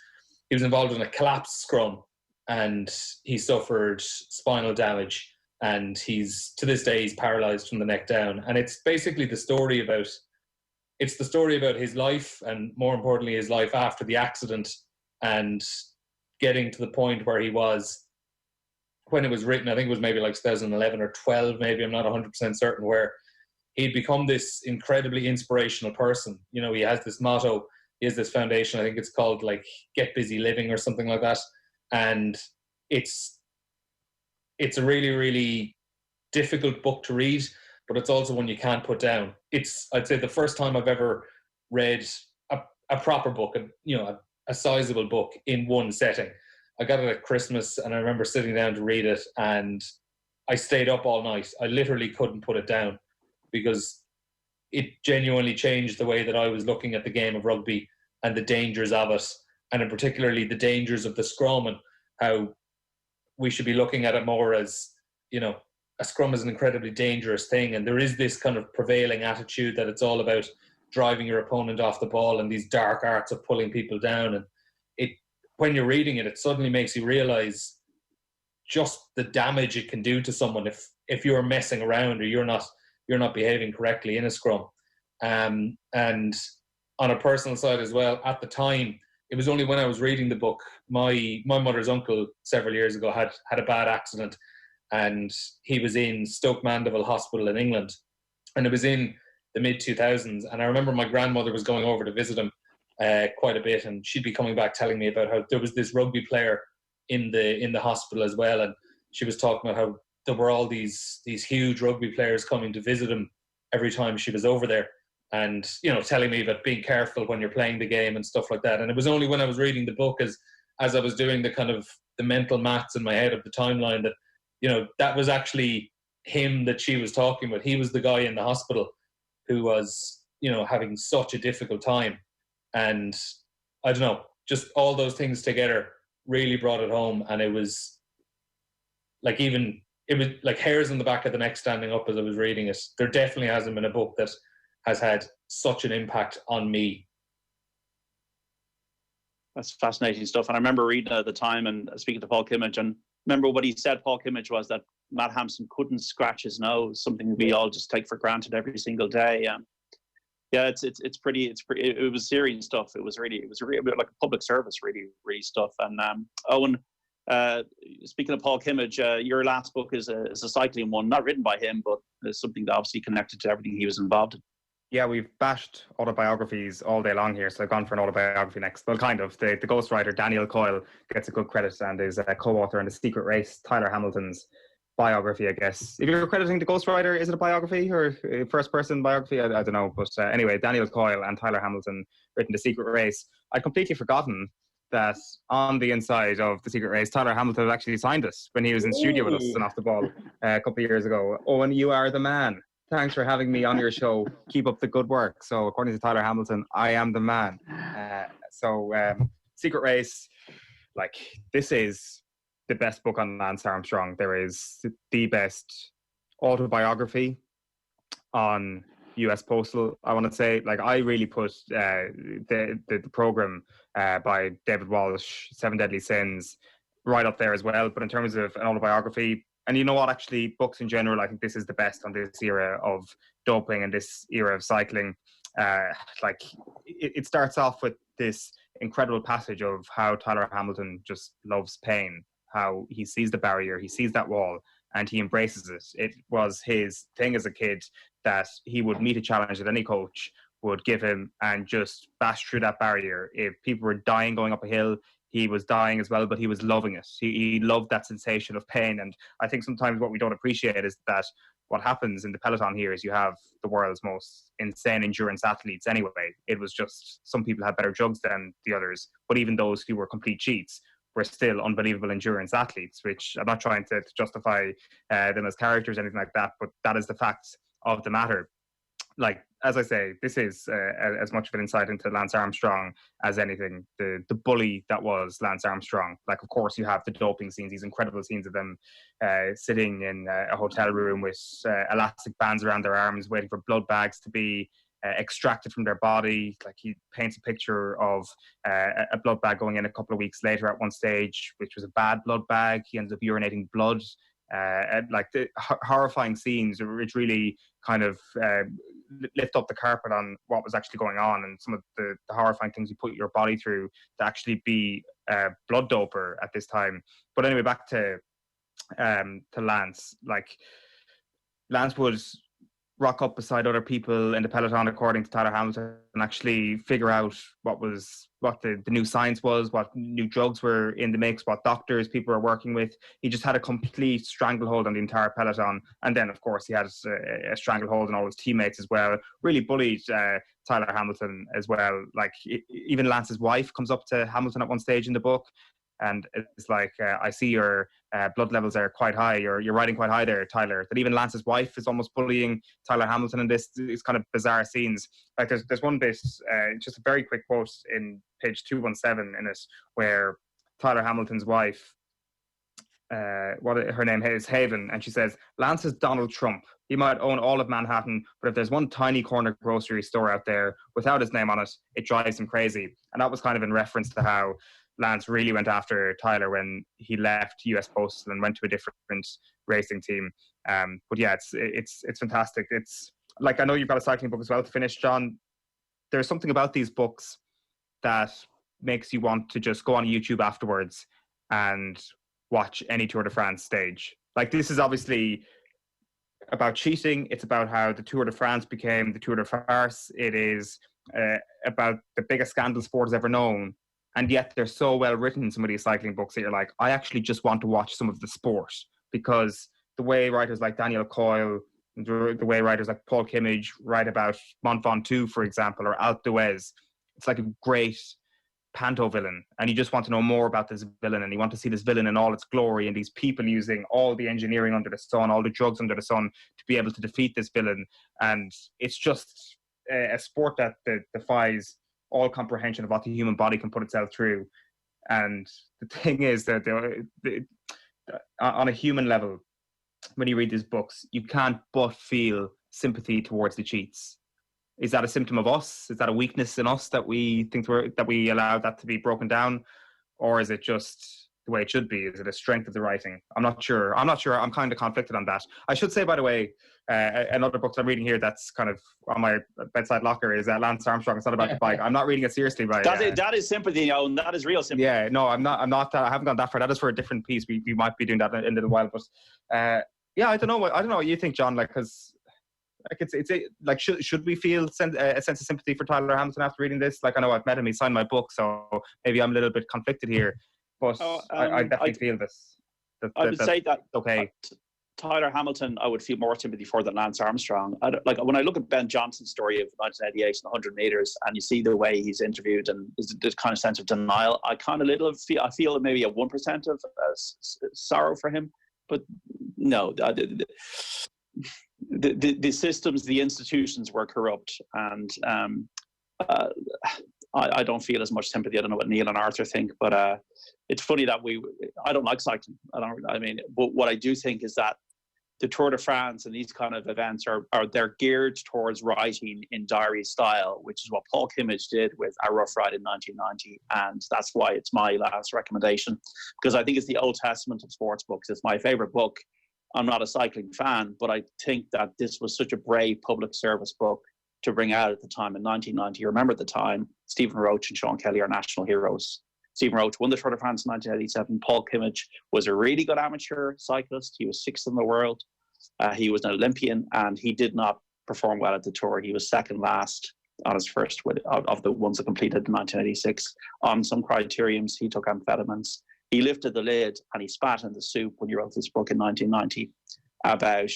he was involved in a collapsed scrum and he suffered spinal damage, and to this day he's paralyzed from the neck down. And it's basically the story about his life, and more importantly his life after the accident, and getting to the point where he was when it was written, I think it was maybe like 2011 or 12, maybe, I'm not 100% certain, where he'd become this incredibly inspirational person. You know, he has this motto, he has this foundation, I think it's called like Get Busy Living or something like that. And it's a really, really difficult book to read, but it's also one you can't put down. It's, I'd say, the first time I've ever read a proper book, a sizable book in one setting. I got it at Christmas, and I remember sitting down to read it, and I stayed up all night. I literally couldn't put it down because it genuinely changed the way that I was looking at the game of rugby and the dangers of it, and in particularly the dangers of the scrum, and how we should be looking at it more as, you know, a scrum is an incredibly dangerous thing, and there is this kind of prevailing attitude that it's all about driving your opponent off the ball and these dark arts of pulling people down. And it, when you're reading it, it suddenly makes you realize just the damage it can do to someone if you're messing around or you're not behaving correctly in a scrum. And on a personal side as well, at the time, it was only when I was reading the book, my mother's uncle several years ago had a bad accident, and he was in Stoke Mandeville Hospital in England, and it was in the mid-2000s. And I remember my grandmother was going over to visit him quite a bit, and she'd be coming back telling me about how there was this rugby player in the hospital as well, and she was talking about how there were all these huge rugby players coming to visit him every time she was over there, and, you know, telling me about being careful when you're playing the game and stuff like that. And it was only when I was reading the book, as I was doing the kind of the mental maths in my head of the timeline, that, you know, that was actually him that she was talking about. He was the guy in the hospital who was, you know, having such a difficult time. And I don't know, just all those things together really brought it home. And it was like hairs on the back of the neck standing up as I was reading it. There definitely hasn't been a book that has had such an impact on me. That's fascinating stuff. And I remember reading it at the time and speaking to Paul Kimmage, and remember what he said, Paul Kimmage, was that Matt Hampson couldn't scratch his nose, something we all just take for granted every single day. Yeah, it was serious stuff. It was really like a public service, really stuff. And Eoin, speaking of Paul Kimmage, your last book is a cycling one, not written by him, but something that obviously connected to everything he was involved in. Yeah, we've bashed autobiographies all day long here, so I've gone for an autobiography next. Well, kind of. The ghostwriter, Daniel Coyle, gets a good credit and is a co-author in The Secret Race, Tyler Hamilton's biography, I guess. If you're crediting the ghostwriter, is it a biography or a first-person biography? I don't know. But anyway, Daniel Coyle and Tyler Hamilton written The Secret Race. I'd completely forgotten that on the inside of The Secret Race, Tyler Hamilton had actually signed us when he was in studio with us and off the ball a couple of years ago. Owen, you are the man. Thanks for having me on your show. Keep up the good work. So according to Tyler Hamilton, I am the man. Secret Race, like, this is the best book on Lance Armstrong. There is the best autobiography on US Postal, I want to say. Like, I really put the program by David Walsh, Seven Deadly Sins, right up there as well. But in terms of an autobiography, and you know what, actually, books in general, I think this is the best on this era of doping and this era of cycling. It starts off with this incredible passage of how Tyler Hamilton just loves pain, how he sees the barrier, he sees that wall, and he embraces it. It was his thing as a kid that he would meet a challenge that any coach would give him and just bash through that barrier. If people were dying going up a hill, he was dying as well, but he was loving it. He loved that sensation of pain. And I think sometimes what we don't appreciate is that what happens in the peloton here is you have the world's most insane endurance athletes anyway. It was just some people had better jugs than the others, but even those who were complete cheats were still unbelievable endurance athletes, which I'm not trying to justify them as characters or anything like that, but that is the fact of the matter. Like, as I say, this is as much of an insight into Lance Armstrong as anything. The bully that was Lance Armstrong. Like, of course, you have the doping scenes, these incredible scenes of them sitting in a hotel room with elastic bands around their arms, waiting for blood bags to be extracted from their body. Like, he paints a picture of a blood bag going in a couple of weeks later at one stage, which was a bad blood bag. He ends up urinating blood. Like, the horrifying scenes, which really kind of lift up the carpet on what was actually going on and some of the horrifying things you put your body through to actually be a blood doper at this time. But anyway, back to to Lance. Like, Lance would rock up beside other people in the peloton, according to Tyler Hamilton, and actually figure out what the new science was, what new drugs were in the mix, what doctors people were working with. He just had a complete stranglehold on the entire peloton. And then, of course, he had a stranglehold on all his teammates as well. Really bullied Tyler Hamilton as well. Like, even Lance's wife comes up to Hamilton at one stage in the book, and it's like, I see your blood levels are quite high. You're riding quite high there, Tyler. That even Lance's wife is almost bullying Tyler Hamilton in this. It's kind of bizarre scenes. Like, there's one bit, just a very quick quote in page 217 in it, where Tyler Hamilton's wife, her name is Haven, and she says, Lance is Donald Trump. He might own all of Manhattan, but if there's one tiny corner grocery store out there without his name on it, it drives him crazy. And that was kind of in reference to how Lance really went after Tyler when he left US Postal and went to a different racing team. But yeah, it's fantastic. It's like, I know you've got a cycling book as well to finish, John. There's something about these books that makes you want to just go on YouTube afterwards and watch any Tour de France stage. Like, this is obviously about cheating. It's about how the Tour de France became the Tour de Farce. It is about the biggest scandal sport has ever known. And yet they're so well written, some of these cycling books, that you're like, I actually just want to watch some of the sport, because the way writers like Daniel Coyle, the way writers like Paul Kimmage write about Mont Ventoux, for example, or Alpe d'Huez, it's like a great panto villain. And you just want to know more about this villain, and you want to see this villain in all its glory, and these people using all the engineering under the sun, all the drugs under the sun to be able to defeat this villain. And it's just a sport that defies all comprehension of what the human body can put itself through. And the thing is that on a human level, when you read these books, you can't but feel sympathy towards the cheats. Is that a symptom of us? Is that a weakness in us that we think that we allow that to be broken down? Or is it just the way it should be? Is it a strength of the writing? I'm not sure. I'm kind of conflicted on that. I should say, by the way, another book I'm reading here that's kind of on my bedside locker is Lance Armstrong. It's not about the bike. I'm not reading it seriously, but that is sympathy, Eoin. That is real sympathy. Yeah, no, I'm not. I haven't gone that far. That is for a different piece. We might be doing that in a little while. But yeah, I don't know what you think, John. Like, because like it's like should we feel a sense of sympathy for Tyler Hamilton after reading this? Like, I know I've met him. He signed my book, so maybe I'm a little bit conflicted here. But I definitely feel this. I would say that okay. Tyler Hamilton, I would feel more sympathy for than Lance Armstrong. Like, when I look at Ben Johnson's story of 1988 and 100 meters, and you see the way he's interviewed and this kind of sense of denial, I feel maybe a 1% of sorrow for him. But no, the systems, the institutions were corrupt, and I don't feel as much sympathy. I don't know what Neil and Arthur think, but it's funny that I don't like cycling. But what I do think is that the Tour de France and these kind of events they're geared towards writing in diary style, which is what Paul Kimmage did with A Rough Ride in 1990. And that's why it's my last recommendation, because I think it's the Old Testament of sports books. It's my favorite book. I'm not a cycling fan, but I think that this was such a brave public service book to bring out at the time in 1990. You remember at the time, Stephen Roach and Sean Kelly are national heroes. Stephen Roach won the Tour de France in 1987. Paul Kimmage was a really good amateur cyclist. He was 6th in the world. He was an Olympian, and he did not perform well at the Tour. He was second last on his first of the ones that completed in 1986. On some criteriums, he took amphetamines. He lifted the lid and he spat in the soup when he wrote this book in 1990 about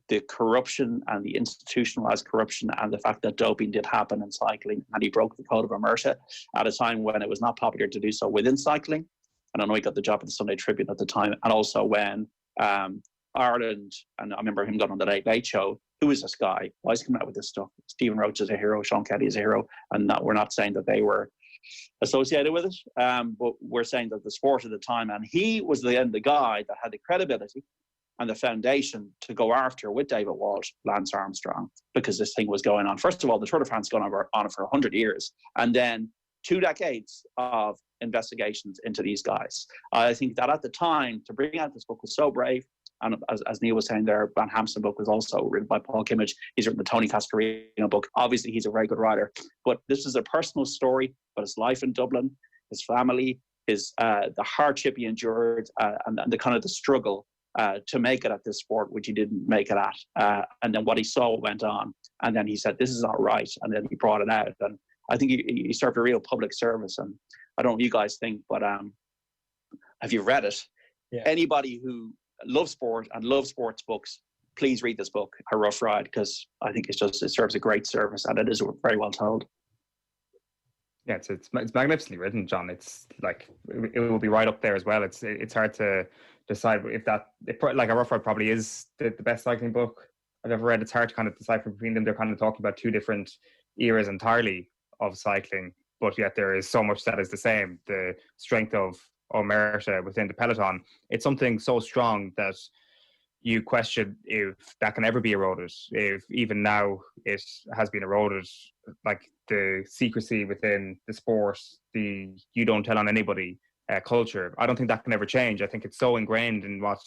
the corruption and the institutionalized corruption and the fact that doping did happen in cycling. And he broke the code of omerta at a time when it was not popular to do so within cycling. And I know he got the job at the Sunday Tribune at the time. And also when Ireland, and I remember him going on the Late Late Show, who is this guy? Why is he coming out with this stuff? Stephen Roach is a hero, Sean Kelly is a hero. And we're not saying that they were associated with it, but we're saying that the sport at the time, and he was the guy that had the credibility and the foundation to go after with David Walsh, Lance Armstrong, because this thing was going on. First of all, the Tour de France gone on for 100 years, and then 2 decades of investigations into these guys. I think that at the time, to bring out this book was so brave. And as Neil was saying there, Van Hampson book was also written by Paul Kimmage. He's written the Tony Cascarino book. Obviously, he's a very good writer. But this is a personal story about his life in Dublin, his family, the hardship he endured, and the kind of the struggle to make it at this sport, which he didn't make it at. And then what he saw went on. And then he said, this is not right. And then he brought it out. And I think he served a real public service. And I don't know what you guys think, but have you read it? Yeah. Anybody who loves sport and loves sports books, please read this book, A Rough Ride, because I think it serves a great service and it is very well told. Yeah, it's magnificently written, John. It's like it will be right up there as well. It's hard to decide if like A Rough Ride probably is the best cycling book I've ever read. It's hard to kind of decipher between them. They're kind of talking about two different eras entirely of cycling, but yet there is so much that is the same. The strength of omerta within the peloton. It's something so strong that you question if that can ever be eroded, if even now it has been eroded, like the secrecy within the sport, the you don't tell on anybody culture. I don't think that can ever change. I think it's so ingrained in what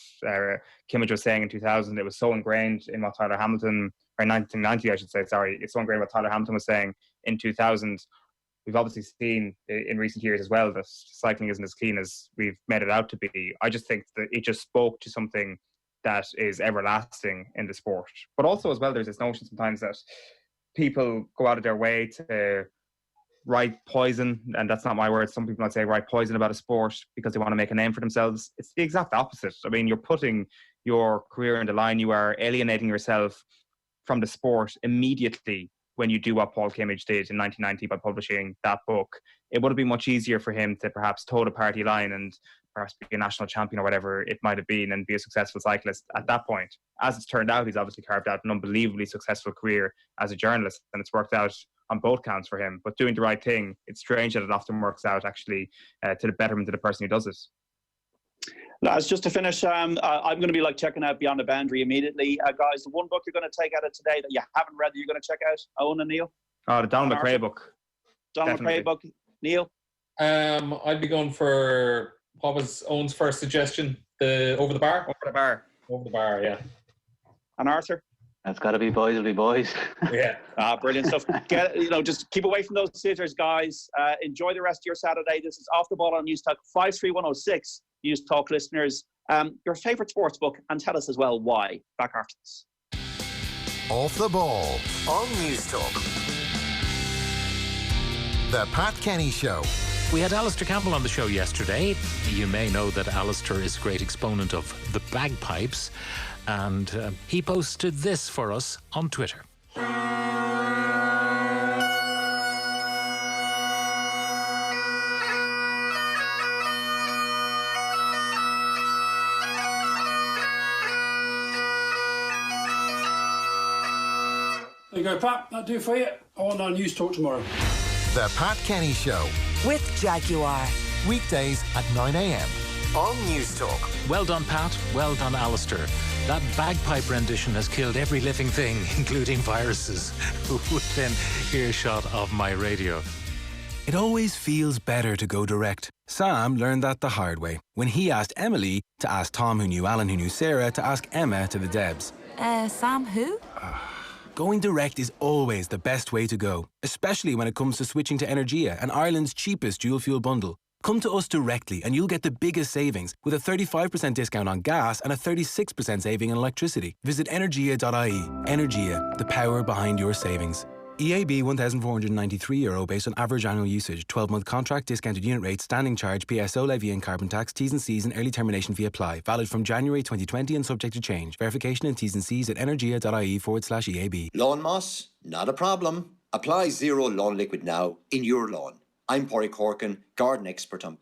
Kimmage was saying in 2000. It was so ingrained in what Tyler Hamilton, or 1990 I should say, sorry. It's so ingrained what Tyler Hamilton was saying in 2000. We've obviously seen in recent years as well that cycling isn't as clean as we've made it out to be. I just think that it just spoke to something that is everlasting in the sport. But also as well, there's this notion sometimes that people go out of their way to write poison, and that's not my word. Some people might say write poison about a sport because they want to make a name for themselves. It's the exact opposite. I mean, you're putting your career in the line. You are alienating yourself from the sport immediately when you do what Paul Kimmage did in 1990 by publishing that book. It would have been much easier for him to perhaps toe the party line and perhaps be a national champion or whatever it might have been and be a successful cyclist at that point. As it's turned out, he's obviously carved out an unbelievably successful career as a journalist, and it's worked out on both counts for him. But doing the right thing, it's strange that it often works out actually to the betterment of the person who does it. Lads, just to finish, I'm going to be like checking out Beyond the Boundary immediately. Guys, the one book you're going to take out of today that you haven't read that you're going to check out, Eoin and Neil? Oh, the Donald McRae book. Donald McRae book. Neil? I'd be going for, what was Owen's first suggestion? The Over the Bar? Over the Bar. Over the Bar, yeah. And Arthur? That's got to be Boys Will Be Boys. Yeah. Brilliant stuff. Just keep away from those scissors, guys. Enjoy the rest of your Saturday. This is Off the Ball on News Talk 53106. News Talk listeners, your favourite sports book, and tell us as well why. Back after this. Off the Ball on News Talk. The Pat Kenny Show. We had Alistair Campbell on the show yesterday. You may know that Alistair is a great exponent of the bagpipes, and he posted this for us on Twitter. There you go, Pat. That'll do for you. On News Talk tomorrow. The Pat Kenny Show. With Jaguar. Weekdays at 9 a.m. on News Talk. Well done, Pat. Well done, Alistair. That bagpipe rendition has killed every living thing, including viruses, within earshot of my radio. It always feels better to go direct. Sam learned that the hard way when he asked Emily to ask Tom, who knew Alan, who knew Sarah, to ask Emma to the Debs. Sam who? Going direct is always the best way to go, especially when it comes to switching to Energia and Ireland's cheapest dual fuel bundle. Come to us directly and you'll get the biggest savings with a 35% discount on gas and a 36% saving on electricity. Visit energia.ie. Energia, the power behind your savings. EAB €1,493 based on average annual usage. 12-month contract, discounted unit rate, standing charge, PSO levy and carbon tax, T's and C's and early termination fee apply. Valid from January 2020 and subject to change. Verification and T's and C's at energia.ie/EAB. Lawn moss? Not a problem. Apply Zero Lawn Liquid now in your lawn. I'm Porry Corkin, garden expert on